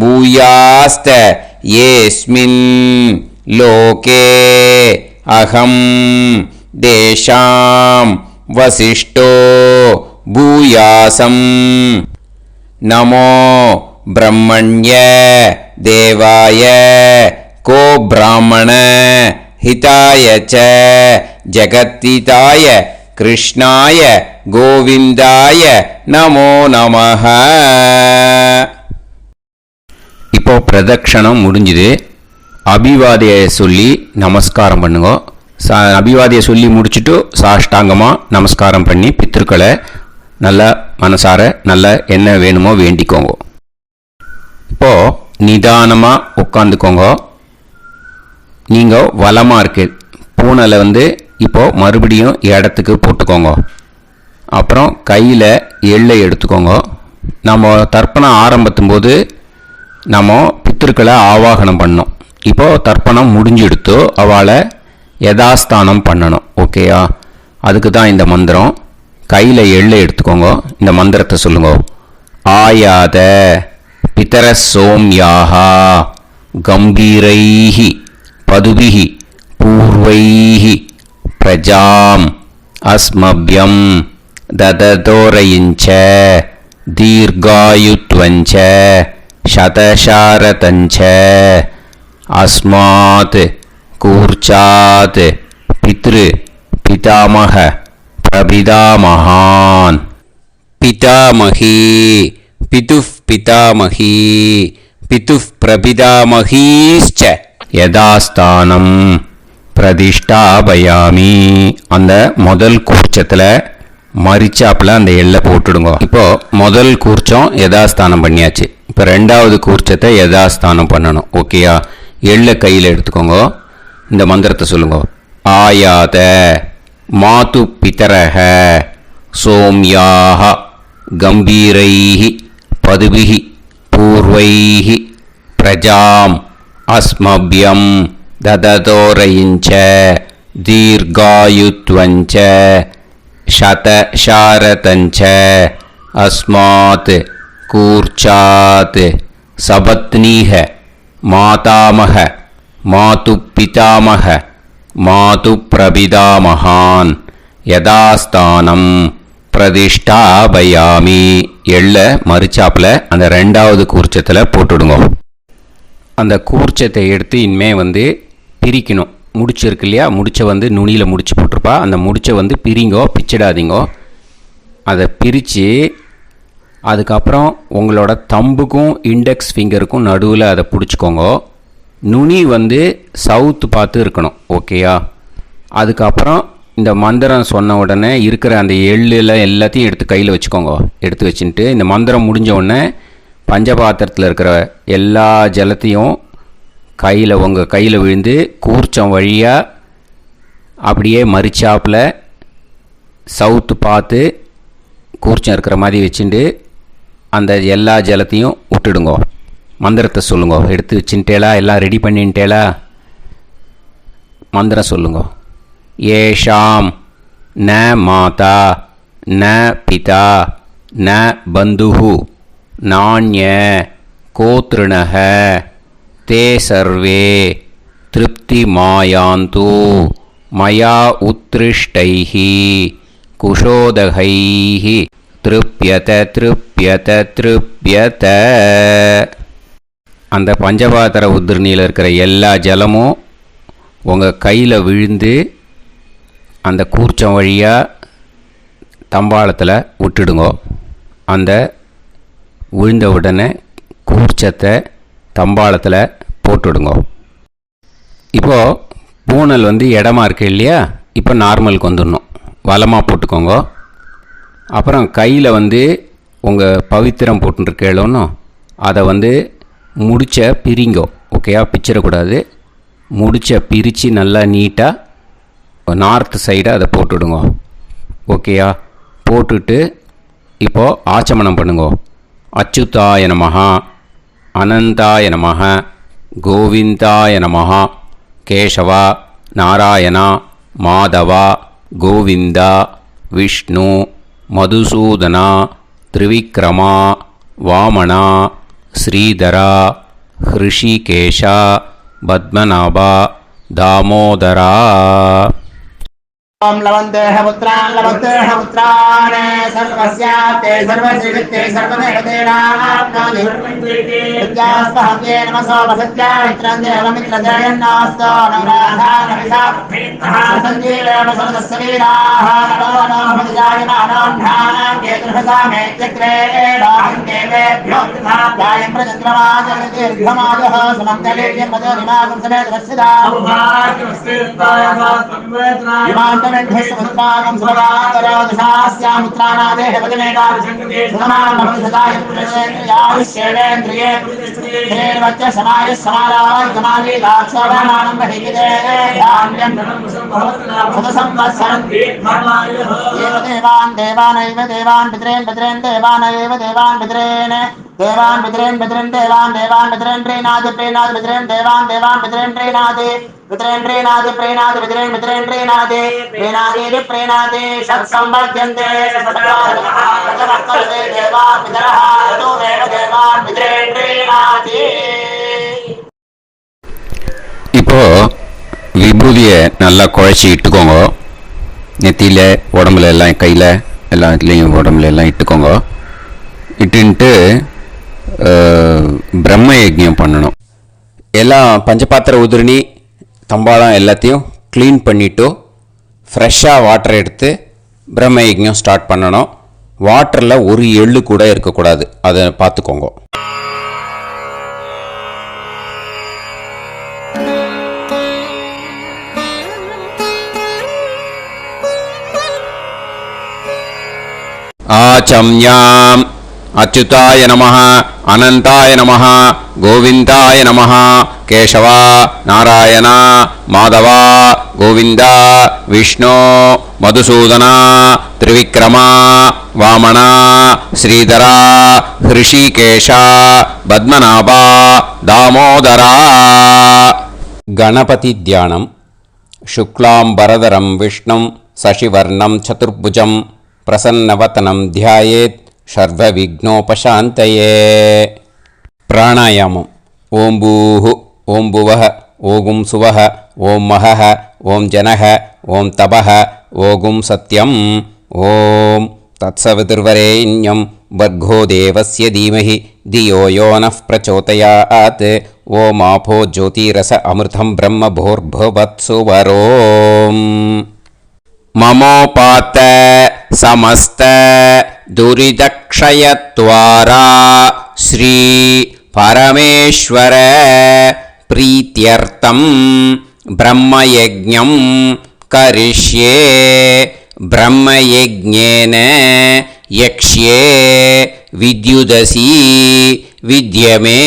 भूयास्त येस्मिन् लोके अहं देशां वसिष्ठो भूयासं नमो ब्रह्मण्य देवाय को ब्राह्मण हिताय च जगत्हिताय कृष्णाय गोविंदाय नमो नमः. இப்போ பிரதட்சணம் முடிஞ்சுது. அபிவாதியை சொல்லி நமஸ்காரம் பண்ணுங்க. அபிவாதியை சொல்லி முடிச்சுட்டு சாஷ்டாங்கமாக நமஸ்காரம் பண்ணி பித்ருக்களை நல்லா மனசார நல்லா என்ன வேணுமோ வேண்டிக்கோங்க. இப்போது நிதானமாக உட்காந்துக்கோங்க. நீங்கள் வலமாக இருக்கு பூனலை இப்போது மறுபடியும் இடத்துக்கு போட்டுக்கோங்க. அப்புறம் கையில் எள்ளை எடுத்துக்கோங்க. நம்ம தர்ப்பணம் ஆரம்பிக்கும் போது நம்ம பித்திருக்களை ஆவாகனம் பண்ணோம். இப்போது தர்ப்பணம் முடிஞ்செடுத்து அவளை யதாஸ்தானம் பண்ணணும். ஓகேயா? அதுக்கு தான் இந்த மந்திரம். கையில் எள்ளை எடுத்துக்கோங்க. இந்த மந்திரத்தை சொல்லுங்க. ஆயாத பிதர சோம்யாஹா கம்பீரைஹி பதுபிஹி பூர்வைஹி பிரஜாம் அஸ்மப்யம் தததோரயிஞ்ச தீர்காயுத்வஞ்ச சதசாரதஞ்ச அஸ்மாத் கூர்ச்சாத் பித்ரு பிதாமக பிரபிதாமகான் பிதாமகி பிதுஃப் பிதாமகி பிதுஃப் பிரபிதாமகீஸ்ச யதாஸ்தானம் பிரதிஷ்டாபயாமி. அந்த முதல் கூர்ச்சத்தில் மரிச்சாப்பில் அந்த எல்லை போட்டுடுங்க. இப்போது முதல் கூர்ச்சம் யதாஸ்தானம் பண்ணியாச்சு. இப்போ ரெண்டாவது கூர்ச்சத்தை யதாஸ்தானம் பண்ணணும். ஓகேயா? எள்ளை கையில் எடுத்துக்கோங்க. இந்த மந்திரத்தை சொல்லுங்க. ஆயாத மாது பிதரஹ சோம்யாக கம்பீரைஹி பதுபிஹி பூர்வைஹி பிரஜாம் அஸ்மப்யம் தததோரயிஞ்ச தீர்காயுத்வஞ்ச சதசாரதஞ்ச அஸ்மாத் கூர்ச்சாத் சபத்னீஹ மாதாமக மாது பிதாமக மாது பிரபிதாமகான் யதாஸ்தானம் பிரதிஷ்டாபயாமி. எள்ள மரிச்சாப்பில் அந்த ரெண்டாவது கூர்ச்சத்தில் போட்டுடுங்க. அந்த கூர்ச்சத்தை எடுத்து இனிமே பிரிக்கணும். முடிச்சிருக்கு இல்லையா? முடிச்சை நுனியில் முடிச்சு போட்டிருப்பா. அந்த முடிச்சை பிரிங்கோ, பிச்சிடாதீங்கோ. அதை பிரித்து அதுக்கப்புறம் உங்களோட தம்புக்கும் இண்டெக்ஸ் ஃபிங்கருக்கும் நடுவில் அதை பிடிச்சிக்கோங்க. நுனி சவுத்து பார்த்து இருக்கணும். ஓகேயா? அதுக்கப்புறம் இந்த மந்திரம் சொன்ன உடனே இருக்கிற அந்த எள்ளில் எல்லாத்தையும் எடுத்து கையில் வச்சுக்கோங்க. எடுத்து வச்சுட்டு இந்த மந்திரம் முடிஞ்ச உடனே பஞ்சபாத்திரத்தில் இருக்கிற எல்லா ஜலத்தையும் உங்கள் கையில் விழுந்து கூர்ச்சம் வழியாக அப்படியே மரிச்சாப்பில் சவுத்து பார்த்து கூர்ச்சம் இருக்கிற மாதிரி வச்சுட்டு அந்த எல்லா ஜலத்தையும் விட்டுடுங்க. மந்திரத்தை சொல்லுங்க. எடுத்து வச்சுட்டேலா? எல்லாம் ரெடி பண்ணிட்டேலா? மந்திரம் சொல்லுங்க. ஏஷாம் ந மாதா ந பிதா ந பந்துஹு நாண்ய கோத்ருணஹ தே சர்வே திருப்தி மாயாந்து மயா உத்ருஷ்டைஹி குஷோதகைஹி திருப்யத திருப்யத திருப்யத. அந்த பஞ்சபாத்திர உதிர்ணியில் இருக்கிற எல்லா ஜலமும் உங்கள் கையில் விழுந்து அந்த கூர்ச்சம் வழியாக தம்பாளத்தில் விட்டுடுங்கோ. அந்த விழுந்த உடனே கூர்ச்சத்தை தம்பாளத்தில் போட்டுடுங்கோ. இப்போது பூனல் இடமா இருக்கு இல்லையா, இப்போ நார்மலுக்கு வந்துடணும். வலமாக போட்டுக்கோங்க. அப்புறம் கையில் உங்கள் பவித்திரம் போட்டுருக்கேளோன்னு அதை முடிச்ச பிரிங்கோ. ஓகேயா, பிச்சிடக்கூடாது. முடிச்ச பிரித்து நல்லா நீட்டாக நார்த் சைடை அதை போட்டுடுங்க. ஓகேயா, போட்டுட்டு இப்போது ஆச்சமனம் பண்ணுங்கோ. அச்சுதாய நமஹ, அனந்தாய நமஹ, கோவிந்தாய நமஹ, கேசவா, நாராயணா, மாதவா, கோவிந்தா, விஷ்ணு, மதுசூதனா, திரிவிக்ரமா, வாமனா, ஸ்ரீதரா, ஹிருஷிகேஷா, பத்மநாபா, தாமோதரா. ओम लवन्तेह पुत्रान् सर्वस्याप्ते सर्वश्रीवित्ते सर्वदेवतेनाप्नोति विद्यास्महव्ये नमसो वसत्या मित्रं देवमित्रजयन्नास्तो नवराधानविषाः सञ्जीवेन सर्वस्वीराः नमो भजायमानान्धानां केतुर्भसामेत्यग्रे देवेभ्यो गायं प्रचन्द्रमाजगतिर्घमाजः समङ्गलेयं मदोनिमागं समेत वत्सिदा इमान्तमेध्यस्वस्माकं सुभगान्तरादशास्यामित्राणादेह वदनेकाविशङ्कते सुमानमभिसदाय पुरुषेन्द्रियायुष्येवेन्द्रिये हेर्वच्च समायः समाराय कमाली दाक्षोभामानं महिगिते धान्यं सदसंवत्सरं एव देवान् देवानैव देवान् पितॄन् पितॄन् देवानैव देवान् पितॄन् देवान् पितॄन् पितॄन् देवान् देवान् पितॄन् प्रीणाति प्रीणाति पितॄन् देवान् देवान् पितॄन् प्रीणाति पितॄन् प्रीणाति प्रीणाति पितॄन् पितॄन् प्रीणाति प्रीणाति प्रीणाति षट्संवर्ध्यन्ते षट्संवर्ध्यन्ते देवान् पितरः तदेव देवान् पितॄन् प्रीणाति. இப்போ விபூதியை நல்லா குழச்சி இட்டுக்கோங்க. நெத்தியில், உடம்புல எல்லாம், கையில் எல்லாம் இதுலேயும் உடம்புல எல்லாம் இட்டுக்கோங்க. இட்டுன்ட்டு பிரம்ம யஜ்ஞம் பண்ணணும். எல்லாம் பஞ்சபாத்திர உதிரணி தம்பாளம் எல்லாத்தையும் க்ளீன் பண்ணிவிட்டு ஃப்ரெஷ்ஷாக வாட்டர் எடுத்து பிரம்ம யஜ்ஞம் ஸ்டார்ட் பண்ணணும். வாட்டரில் ஒரு எள்ளு கூட இருக்கக்கூடாது, அதை பார்த்துக்கோங்க. ஆச்சம்யாம் அச்சுதாய நமஹ, அனந்தாய நமஹ, கோவிந்தாய நமஹ, கேசவா, நாராயணா, மாதவா, கோவிந்தா, விஷ்ணு, மதுசூதனா, திரிவிக்ரமா, வாமனா, ஸ்ரீதரா, ஹிருஷிகேஷா, பத்மநாபா, தாமோதரா. கணபதி தியானம். சுக்லாம்பரதரம் விஷ்ணும் சசிவர்ணம் சதுர்புஜம் பிரசன்னவதனம் தியாயேத் சர்வவிக்னோபசாந்தயே. பிராணாயாமம். ஓம் பூஹு, ஓம் புவஹ, ஓகும் சுவஹ, ஓம் மஹஹ, ஓம் ஜனஹ, ஓம் தபஹ, ஓகும் சத்யம். ஓம் தத்சவிதுர்வரேண்யம் வர்கோ தேவஸ்ய தீமஹி தியோ யோ நः பிரச்சோதயாத். ஓம் ஆபோ ஜோதிரஸ அமிர்தம் பிரம்ம भूर्भुवत्सुवरोम्. ममोपात समस्त दुरिदक्षयत्वारा श्री परमेश्वर प्रीत्यर्थं ब्रह्मयज्ञं करिष्ये. ब्रह्मयज्ञेन यक्ष्ये विद्युदसि विद्यमे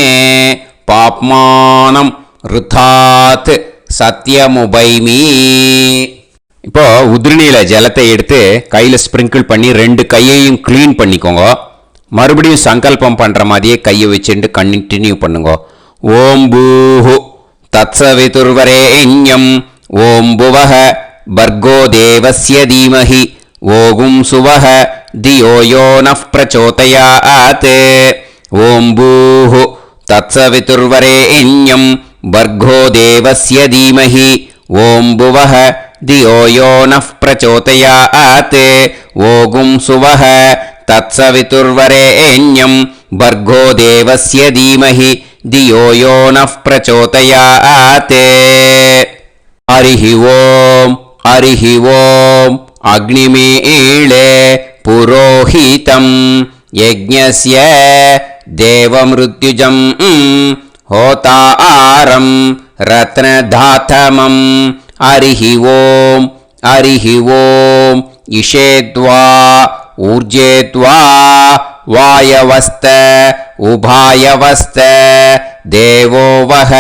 पाप्मानं ऋथात् सत्यमुपैमि. இப்போ உதிரணியில் ஜலத்தை எடுத்து கையில் ஸ்ப்ரிங்கிள் பண்ணி 2 கையையும் க்ளீன் பண்ணிக்கோங்க. மறுபடியும் சங்கல்பம் பண்ணுற மாதிரியே கையை வச்சுட்டு கண்டினியூ பண்ணுங்க. ஓம் பூஹு தத்சவிதுர்வரேண்யம் ஓம் புவஹ பர்கோ தேவஸ்ய தீமஹி ஓகும் சுவஹ தியோ யோ நः பிரச்சோதயாத். ஓம் பூஹு தத்சவிதுர்வரேண்யம் பர்கோ தேவஸ்ய தீமஹி ஓம் புவஹ தியோ யோ நः பிரச்சோதயாத். ஓகும் சுவஹ தத்சவிதுர்வரேண்யம் பர்கோ தேவஸ்ய தீமஹி தியோ யோ நः பிரச்சோதயாத். हरिः ओम् हरिः ओम् अग्निमीळे पुरोहितं यज्ञस्य देवमृत्युजं होतारं रत्नधातमं हरिः ओम् हरिः ओम् इषेद्वा ऊर्जेद्वा वायवस्त उभायवस्त देवो वः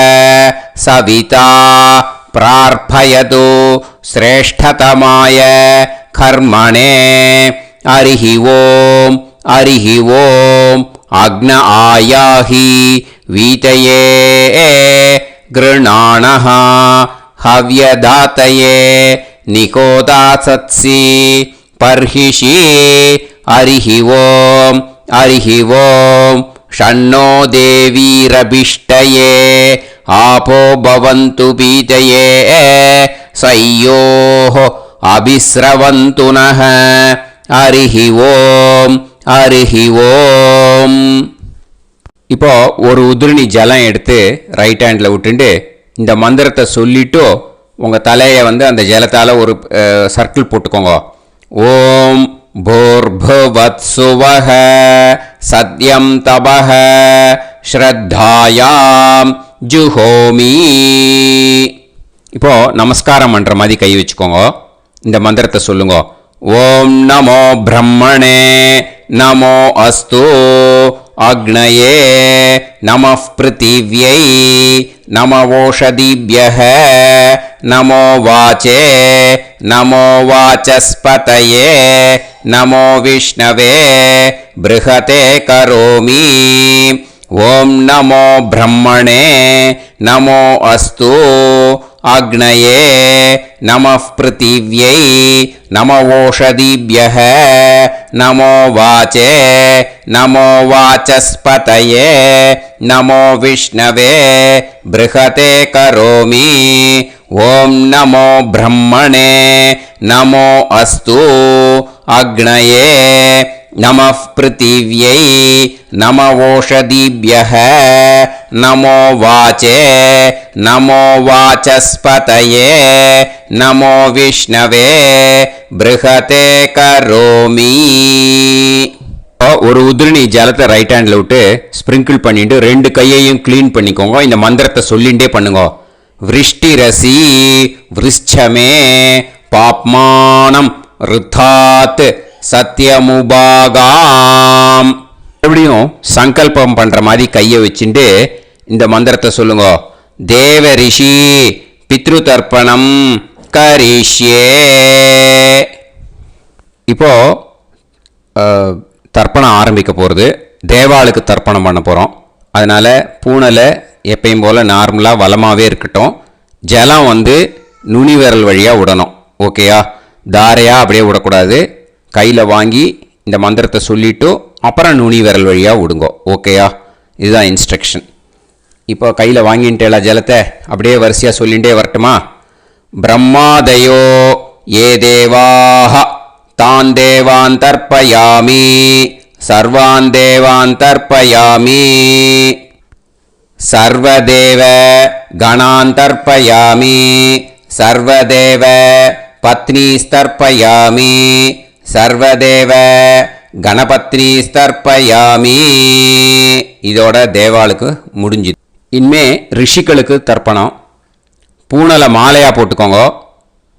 सविता प्रार्थयतु श्रेष्ठतमाय कर्मणे हरिः ओम् हरिः ओम् अग्न आयाहि वीतये गृणाणः हव्यदातये निकोदासत्सि पर्हिषि हरिः ओम् हरिः ओम् षण्णो देवीरभिष्टये आपो भवन्तु पीतये सय्योः अभिस्रवन्तु नः हरिः ओम् हरिः ओम् இப்போ ஒரு உதிரணி ஜலம் எடுத்து ரைட் ஹேண்டில் விட்டுண்டு இந்த மந்திரத்தை சொல்லிட்டு உங்கள் தலையை வந்து அந்த ஜலத்தால் ஒரு சர்க்கிள் போட்டுக்கோங்க. ஓம் भूर्भुवत्सुवः सत्यं तपः श्रद्धायां जुहोमि. இப்போ நமஸ்காரம் பண்ற மாதிரி கை வச்சுக்கோங்க. இந்த மந்திரத்தை சொல்லுங்க. ஓம் நமோ பிரம்மணே நமோ அஸ்து அக்னயே நமः பிருத்திவ்யை நமோ ஓஷதிभ्यः நமோ வாச்சே நமோ வாசஸ்பதயே நமோ விஷ்ணவே ப்ருஹதே கரோமி. ஓம் நமோ பிரம்மணே நமோ அஸ்து அக்னயே நமः பிருத்திவ்யை நமோ ஓஷதிभ्यः நமோ வாச்சே நமோ வாசஸ்பதயே நமோ விஷ்ணவே ப்ருஹதே கரோமி. ஓம் நமோ பிரம்மணே நமோ அஸ்து அக்னயே நமः பிருத்திவ்யை நமோ ஓஷதிभ्यः நமோ வாச்சே நமோ வாசஸ்பதயே நமோ விஷ்ணவே ப்ருஹதே கரோமி. ஒரு உதிரணி ஜலத்தை ரைட் ஹேண்டில் விட்டு ஸ்ப்ரிங்கிள் பண்ணிட்டு ரெண்டு கையையும் க்ளீன் பண்ணிக்கோங்க. இந்த மந்திரத்தை சொல்லிண்டே பண்ணுங்க. விருஷ்டிரசி விருஷ்சமே பாப்மானம் ருத்தாத் சத்யமுபாகாம். எப்படியும் சங்கல்பம் பண்ற மாதிரி கையை வச்சுட்டு இந்த மந்திரத்தை சொல்லுங்க. தேவ ரிஷி பித்ரு தர்ப்பணம் கரிஷ்யே. இப்போ தர்ப்பணம் ஆரம்பிக்க போகிறது. தேவாளுக்கு தர்ப்பணம் பண்ண போகிறோம். அதனால் பூனலை எப்பயும் போல் நார்மலாக வளமாகவே இருக்கட்டும். ஜலம் வந்து நுனி விரல் வழியாக விடணும். ஓகேயா? தாரையாக அப்படியே விடக்கூடாது. கையில் வாங்கி இந்த மந்திரத்தை சொல்லிவிட்டு அப்புறம் நுனி விரல் வழியாக விடுங்கோ. ஓகேயா? இதுதான் இன்ஸ்ட்ரக்ஷன். இப்போ கையில் வாங்கிட்டேல ஜலத்தை அப்படியே வரிசையாக சொல்லிகிட்டே வரட்டுமா? பிரம்மாதயோ ஏ தேவாஹ தான் தேவான் தர்ப்பயாமி சர்வான் தேவான் தர்ப்பயாமி சர்வதேவ கணான் தர்ப்பயாமி சர்வதேவ பத்னீஸ்தர்ப்பயாமி சர்வதேவ கணபத்னீஸ்தர்ப்பயாமி. இதோட தேவாளுக்கு முடிஞ்சுது. இனிமே ரிஷிகளுக்கு தர்ப்பணம். பூனலை மாலையாக போட்டுக்கோங்க.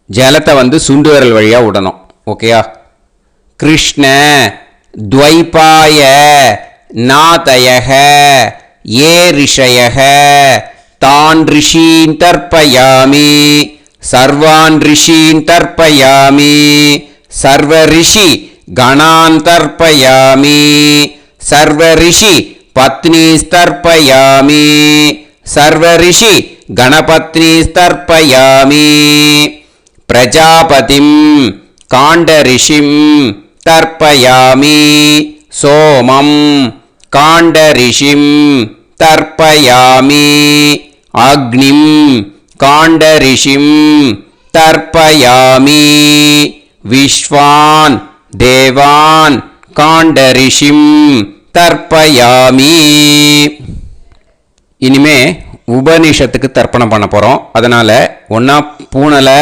ஜலத்தை வந்து சுண்டு விரல் வழியாக விடணும். ஓகேயா? கிருஷ்ண துவைபாய நாதயக ஏ ரிஷயக தான் ரிஷீன் தர்ப்பயாமி சர்வான் ரிஷீன் தர்ப்பயாமி சர்வ ரிஷி கணான் தர்ப்பயாமி சர்வ ரிஷி பத்னீஸ்தர்ப்பயாமி சர்வ ரிஷி கணபத்னீஸ்தர்ப்பயாமி பிரஜாபதிம் காண்டரிஷிம் தர்ப்பயாமி சோமம் காண்டரிஷிம் தர்ப்பயாமி அக்னிம் காண்டரிஷிம் தர்ப்பயாமி விஸ்வான் தேவான் காண்டரிஷிம் தர்ப்பயாமி. இனிமே உபனிஷத்துக்கு தர்ப்பணம் பண்ண போகிறோம். அதனால் ஒன்றா பூனலை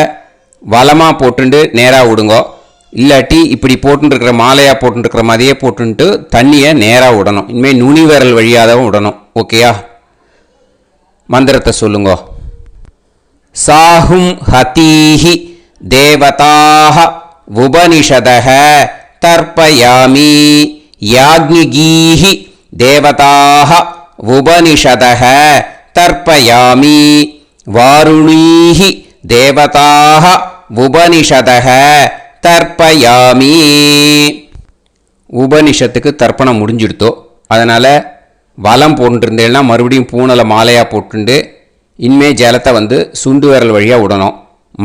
வலமாக போட்டுண்டு நேராக விடுங்கோ, இல்லாட்டி இப்படி போட்டுருக்கிற மாலையாக போட்டுருக்கிற மாதிரியே போட்டுன்ட்டு தண்ணியை நேராக விடணும். இனிமேல் நுனி விரல் வழியாக தான் விடணும். ஓகேயா? மந்திரத்தை சொல்லுங்கோ. சாஹும் ஹதீஹி தேவதாக உபனிஷதஹ தர்ப்பயாமி யாக்ஞிகீஹி தேவதாக உபனிஷதஹ தர்ப்பயாமி வாருணீஹி தேவதாக உபனிஷதஹ தர்ப்பயாமி. உபனிஷத்துக்கு தர்ப்பணம் முடிஞ்சிடுத்தோ, அதனால் வலம் போட்டுருந்தேன்னா மறுபடியும் பூனலை மாலையாக போட்டுண்டு இனிமே ஜலத்தை சுண்டு விரல் வழியாக விடணும்.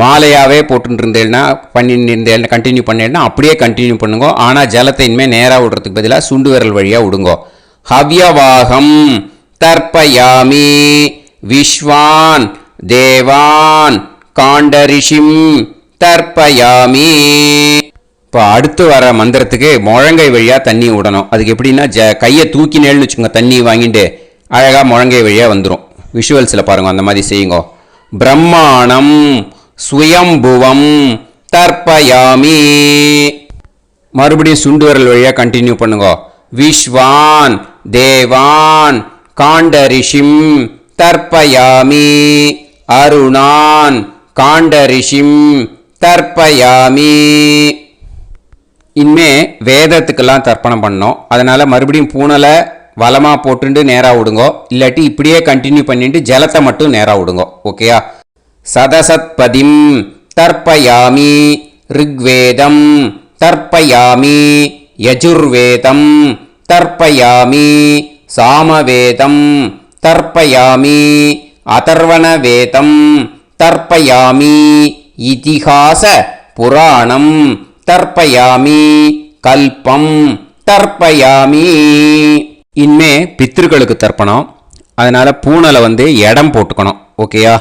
மாலையாகவே போட்டுருந்தேன்னா பண்ணிருந்தேன் கண்டினியூ பண்ணேன்னா அப்படியே கண்டினியூ பண்ணுங்க. ஆனால் ஜலத்தை இனிமேல் நேராக விடுறதுக்கு பதிலாக சுண்டு விரல் வழியாக விடுங்கோ. ஹவ்யவாகம் தர்ப்பயாமி விஸ்வான் தேவான் காண்டரிஷிம் தர்ப்பயாமி. இப்போ அடுத்து வர மந்திரத்துக்கு முழங்கை வழியாக தண்ணி விடணும். அதுக்கு எப்படின்னா கையை தூக்கினேன்னு வச்சுக்கோங்க, தண்ணி வாங்கிட்டு அழகாக முழங்கை வழியாக வந்துடும். விஷுவல்ஸில் பாருங்கள், அந்த மாதிரி செய்யுங்க. பிரம்மாணம் சுயம்புவம் தர்ப்பயாமி. மறுபடியும் சுண்டு விரல் வழியாக கண்டினியூ பண்ணுங்க. விஸ்வான் தேவான் காண்டரிஷிம் தர்ப்பயாமி அருணான் காண்டரிஷிம் தர்ப்பயாமி. இனிமே வேதத்துக்கெல்லாம் தர்ப்பணம் பண்ணோம். அதனால் மறுபடியும் பூனலை வலமாக போட்டுண்டு நேராக விடுங்கோ, இல்லாட்டி இப்படியே கண்டினியூ பண்ணிட்டு ஜலத்தை மட்டும் நேராக விடுங்கோ. ஓகேயா? சதசத்பதிம் தர்ப்பயாமி ரிக்வேதம் தர்ப்பயாமி யஜுர்வேதம் தர்ப்பயாமி சாமவேதம் தர்ப்பயாமி அதர்வணவேதம் தர்ப்பயாமி இதிஹாச புராணம் தர்ப்பயாமி கல்பம் தர்ப்பயாமி. இனிமே பித்ருக்களுக்கு தர்ப்பணம். அதனால் பூனலை இடம் போட்டுக்கணும். ஓகேயா?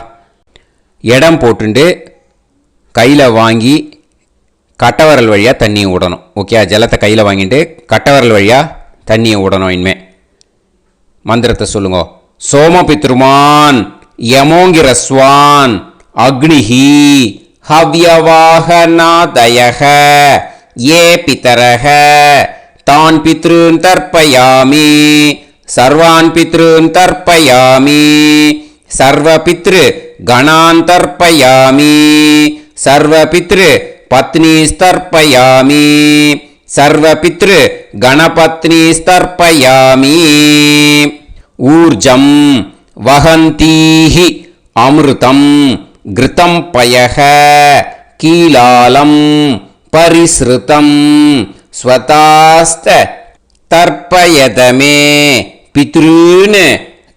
இடம் போட்டுண்டு கையில் வாங்கி கட்டவரல் வழியாக தண்ணியை விடணும். ஓகே? ஜலத்தை கையில் வாங்கிட்டு கட்டவரல் வழியாக தண்ணியை விடணும். இனிமே மந்திரத்தை சொல்லுங்க. சோமபித்ருமான் யமோங்கிரஸ்வான் அக்னிஹி ஹவ்யவாகநாதயஹ ஏ பிதரஹ தான் பித்ருன் தர்ப்பயாமி சர்வான் பித்ருன் தர்ப்பயாமி சர்வபித்ரு கணான் தர்ப்பயாமி சர்வபித்ரு பத்னிஸ்தர்ப்பயாமி சர்வபித்ரு கணபத்னிஸ்தர்ப்பயாமி. ஊர்ஜம் வஹந்தீஹி அமிர்தம் கிருதம் பயஹ கீலாலம் பரிஸ்ருதம் ஸ்வதாஸ்த தர்ப்பயதமே பித்ருன்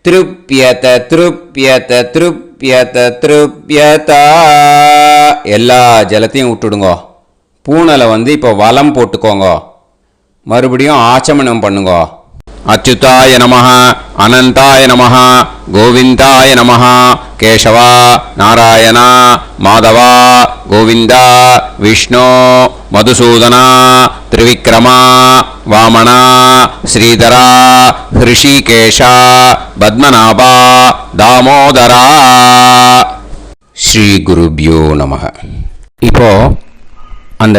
திருப்யத திருப்யத திருப்யத திருப்யதா. எல்லா ஜலத்தையும் விட்டுடுங்கோ. பூனலை இப்போ வலம் போட்டுக்கோங்க. மறுபடியும் ஆச்சமனம் பண்ணுங்க. அச்சுதாய நமஹ அனந்தாய நமஹ கோவிந்தாய நமஹ கேசவா நாராயணா மாதவா கோவிந்தா விஷ்ணு மதுசூதனா திரிவிக்ரமா வாமனா ஸ்ரீதரா ஹிருஷிகேஷா பத்மநாபா தாமோதரா. ஸ்ரீ குருப்யோ நமஹ. இப்போ அந்த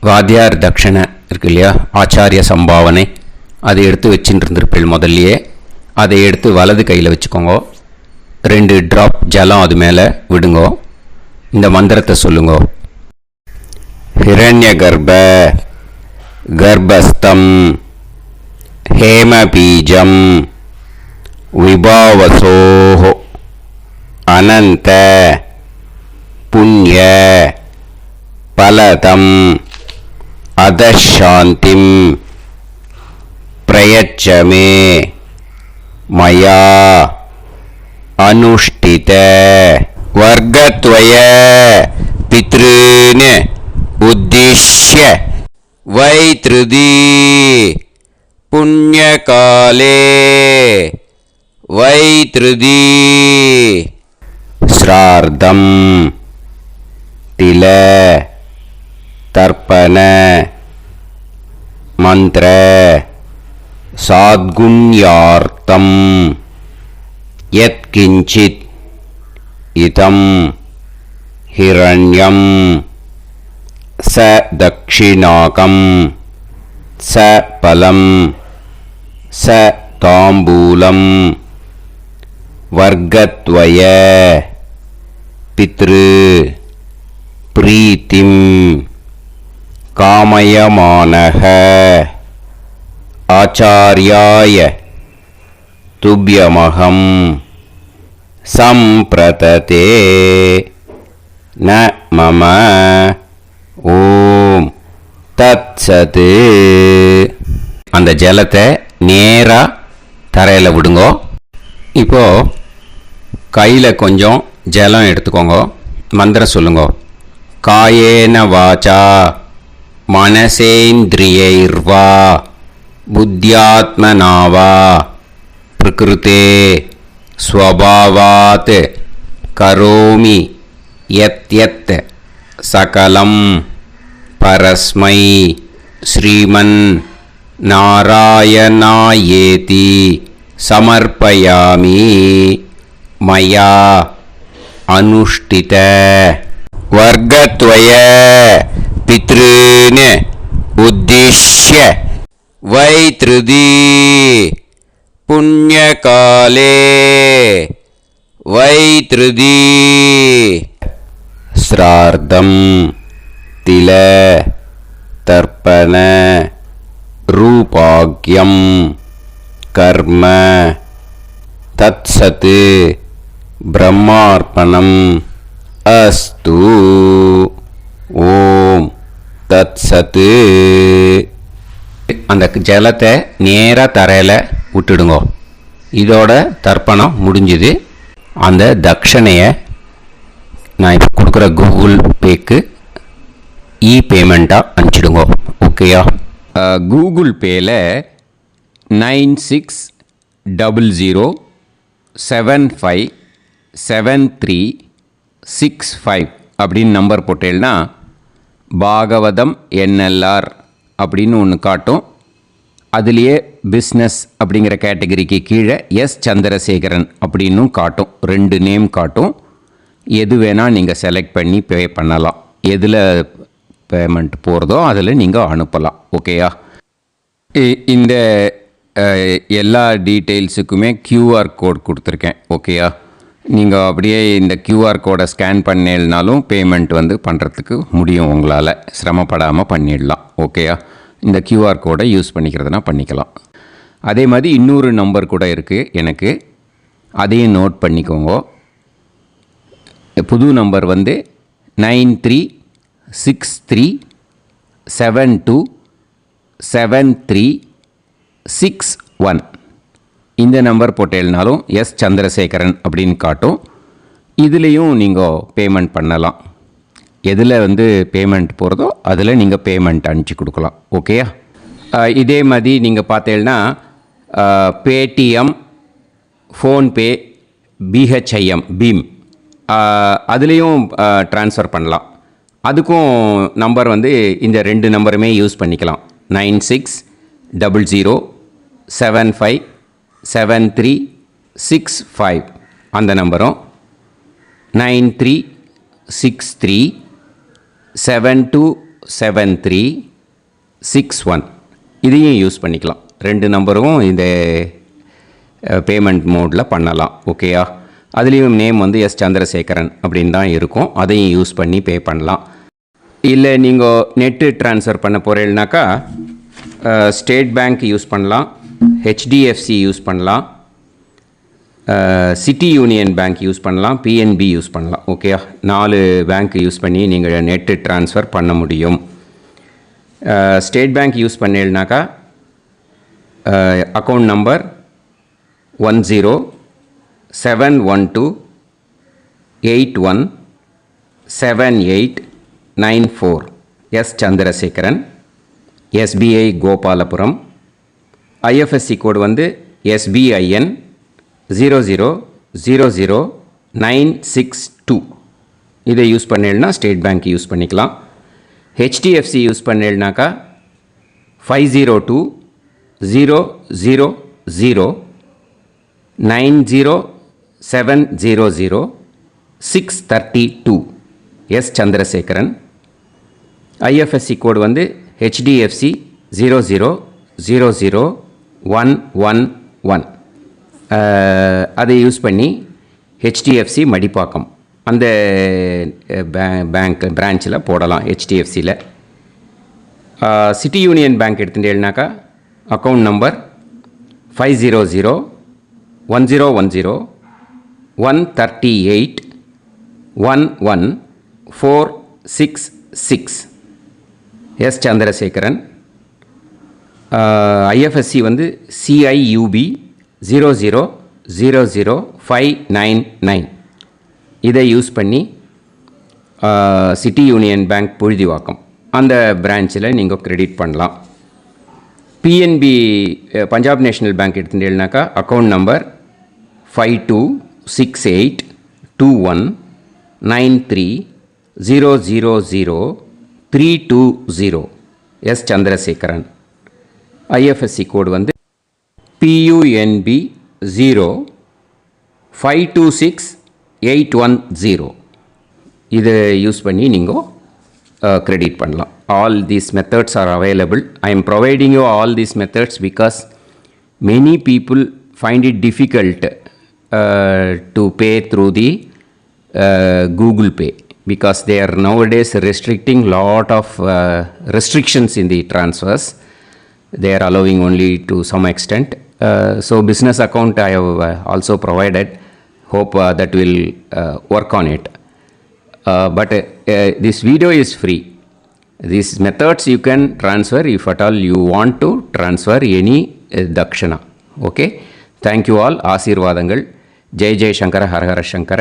வாத்தியார் தட்சணை இருக்கு இல்லையா, ஆச்சாரிய சம்பாவனை, அதை எடுத்து வச்சுட்டு இருந்திருப்பேன் முதல்லையே. அதை எடுத்து வலது கையில் வச்சுக்கோங்க. 2 ட்ராப் ஜலம் அது மேலே விடுங்கோ. இந்த மந்திரத்தை சொல்லுங்கோ. ஹிரண்ய கர்ப்ப கர்ப்பஸ்தம் ஹேமபீஜம் விபாவசோஹோ அனந்த புண்ணிய பலதம் அதசாந்திம் பிரயச்சமே மயா அனுஷ்டித வர்க்கத்வய பித்ருன் உத்திஷ்ய வைத்ருதி புண்ணியகாலே வைத்ருதி ஸ்ரார்த்தம் தில தர்ப்பண மந்திர சாத்குண்யார்த்தம் யத்கிஞ்சித் இதம் ஹிரண்யம் ச தக்ஷிணாகம் ச பலம் ச தாம்பூலம் வர்க்கத்வய பித்ரு பிரீத்திம் காமயமானஹ ஆச்சார்யாய துப்யமகம் சம்பிரததே ந மம ஓம் தத்சது. அந்த ஜலத்தை நேராக தரையில் விடுங்கோ. இப்போது கையில் கொஞ்சம் ஜலம் எடுத்துக்கோங்க. மந்திரம் சொல்லுங்க. காயேன வாச்சா மனசேந்திரியைர்வா புத்தியாத்மனாவா பிரகிருதே ஸ்வபாவாத் கரோமி யத் யத் சகலம் பரஸ்மை ஸ்ரீமன் நாராயணாயேதி சமர்ப்பயாமி மயா அனுஷ்டித வர்க்கத்வய பித்ருன் உத்திஷ்ய வைத்ருதி புண்ணியகாலே வைத்ருதி ஸ்ரார்த்தம் தில தர்ப்பண ரூபாக்யம் கர்ம தத்சத் பிரம்மார்ப்பணம் அஸ்து. ஓம் தத்சத். அந்த ஜலத்தை நேராக தரையில் விட்டுடுங்க. இதோட தர்ப்பணம் முடிஞ்சுது. அந்த தட்சணையை நான் இப்போ கொடுக்குற கூகுள் பேக்கு பேமெண்ட்டாக அனுப்பிச்சிடுங்க. ஓகேயா? கூகுள் பேயில் 9600757365 அப்படின்னு நம்பர் போட்டேன்னா பாகவதம் என்எல்ஆர் அப்படின்னு ஒன்று காட்டும். அதுலேயே பிஸ்னஸ் அப்படிங்கிற கேட்டகரிக்கு கீழே எஸ் சந்திரசேகரன் அப்படின்னும் காட்டும். 2 நேம் காட்டும். எது வேணால் நீங்கள் செலக்ட் பண்ணி பே பண்ணலாம். எதில் பேமெண்ட் போகிறதோ அதில் நீங்கள் அனுப்பலாம். ஓகேயா? இந்த எல்லா டீட்டெயில்ஸுக்குமே QR கோட் கொடுத்துருக்கேன். ஓகேயா? நீங்கள் அப்படியே இந்த QR கோடை ஸ்கேன் பண்ணேல்னாலும் பேமெண்ட் பண்ணுறதுக்கு முடியும். உங்களால் சிரமப்படாமல் பண்ணிடலாம். ஓகேயா? இந்த QR கோடை யூஸ் பண்ணிக்கிறதுனா பண்ணிக்கலாம். அதே மாதிரி இன்னொரு நம்பர் கூட இருக்குது எனக்கு. அதையும் நோட் பண்ணிக்கோங்க. புது நம்பர் 9363727361. இந்த நம்பர் போட்டேல்னாலும் எஸ் சந்திரசேகரன் அப்படின்னு காட்டும். இதுலேயும் நீங்கள் பேமெண்ட் பண்ணலாம். எதில் பேமெண்ட் போகிறதோ அதில் நீங்கள் பேமெண்ட் அனுப்பிச்சி கொடுக்கலாம். ஓகேயா? இதே மாதிரி நீங்கள் பார்த்தேன்னா பேடிஎம், ஃபோன்பே, பிஹெச்ஐஎம் பீம் அதுலேயும் ட்ரான்ஸ்ஃபர் பண்ணலாம். அதுக்கும் நம்பர் இந்த 2 நம்பருமே யூஸ் பண்ணிக்கலாம். 9600757365 அந்த நம்பரும் 9363727361 இதையும் யூஸ் பண்ணிக்கலாம். 2 நம்பரும் இந்த பேமெண்ட் மோடில் பண்ணலாம். ஓகேயா? அதுலேயும் நேம் எஸ் சந்திரசேகரன் அப்படின்னு தான் இருக்கும். அதையும் யூஸ் பண்ணி பே பண்ணலாம். இல்லை நீங்கள் நெட்டு ட்ரான்ஸ்ஃபர் பண்ண போகிறீங்கனாக்கா ஸ்டேட் பேங்க் யூஸ் பண்ணலாம், ஹெச்டிஎஃப்சி யூஸ் பண்ணலாம், சிட்டி யூனியன் பேங்க் யூஸ் பண்ணலாம், பிஎன்பி யூஸ் பண்ணலாம். ஓகேயா? 4 பேங்க் யூஸ் பண்ணி நீங்கள் நெட்டு ட்ரான்ஸ்ஃபர் பண்ண முடியும். ஸ்டேட் பேங்க் யூஸ் பண்ணீங்கனாக்கா account number 10712817894 S Chandrasekaran, SBI Gopalapuram. IFSC code SBIN 0000962. இதை யூஸ் பண்ணேன்னா ஸ்டேட் பேங்க் யூஸ் பண்ணிக்கலாம். ஹெச்டிஎஃப்சி யூஸ் பண்ணேன்னாக்கா 50200090 700-632 S. Chandrasekharan. IFSC கோடு வந்து HDFC 000111. அதை யூஸ் பண்ணி HDFC மடிப்பாக்கம் அந்த பேங்க் பிரான்ச்சில் போடலாம். HDFCயில் சிட்டி யூனியன் பேங்க் எடுத்துட்டேன்னாக்கா account number 500-1010-138-11466 S. Chandrasekharan. IFSC வந்து CIUB 000599. இதை யூஸ் பண்ணி சிட்டி யூனியன் பேங்க் புழுதிவாக்கம் அந்த பிரான்ச்சில் நீங்கள் கிரெடிட் பண்ணலாம். PNB பஞ்சாப் நேஷ்னல் பேங்க் எடுத்துட்டேன்னாக்கா account number 52682193000320 S. Chandrasekharan. IFSC code வந்து PUNB 0526-810. இதை யூஸ் பண்ணி நீங்கள் கிரெடிட் பண்ணலாம். All these methods are available. I am providing you all these methods because many people find it difficult to pay through the Google Pay because they are nowadays restricting lot of restrictions in the transfers. They are allowing only to some extent. So business account I have also provided. Hope that will work on it. But this video is free. These methods you can transfer if at all you want to transfer any dakshana. Okay. Thank you all. ஆசீர்வாதங்கள். ஜெய் ஜெய் சங்கர ஹரஹர சங்கர.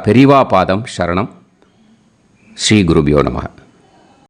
பெரிவா பாதம் சரணம். ஸ்ரீ குருபியோ நமஹ.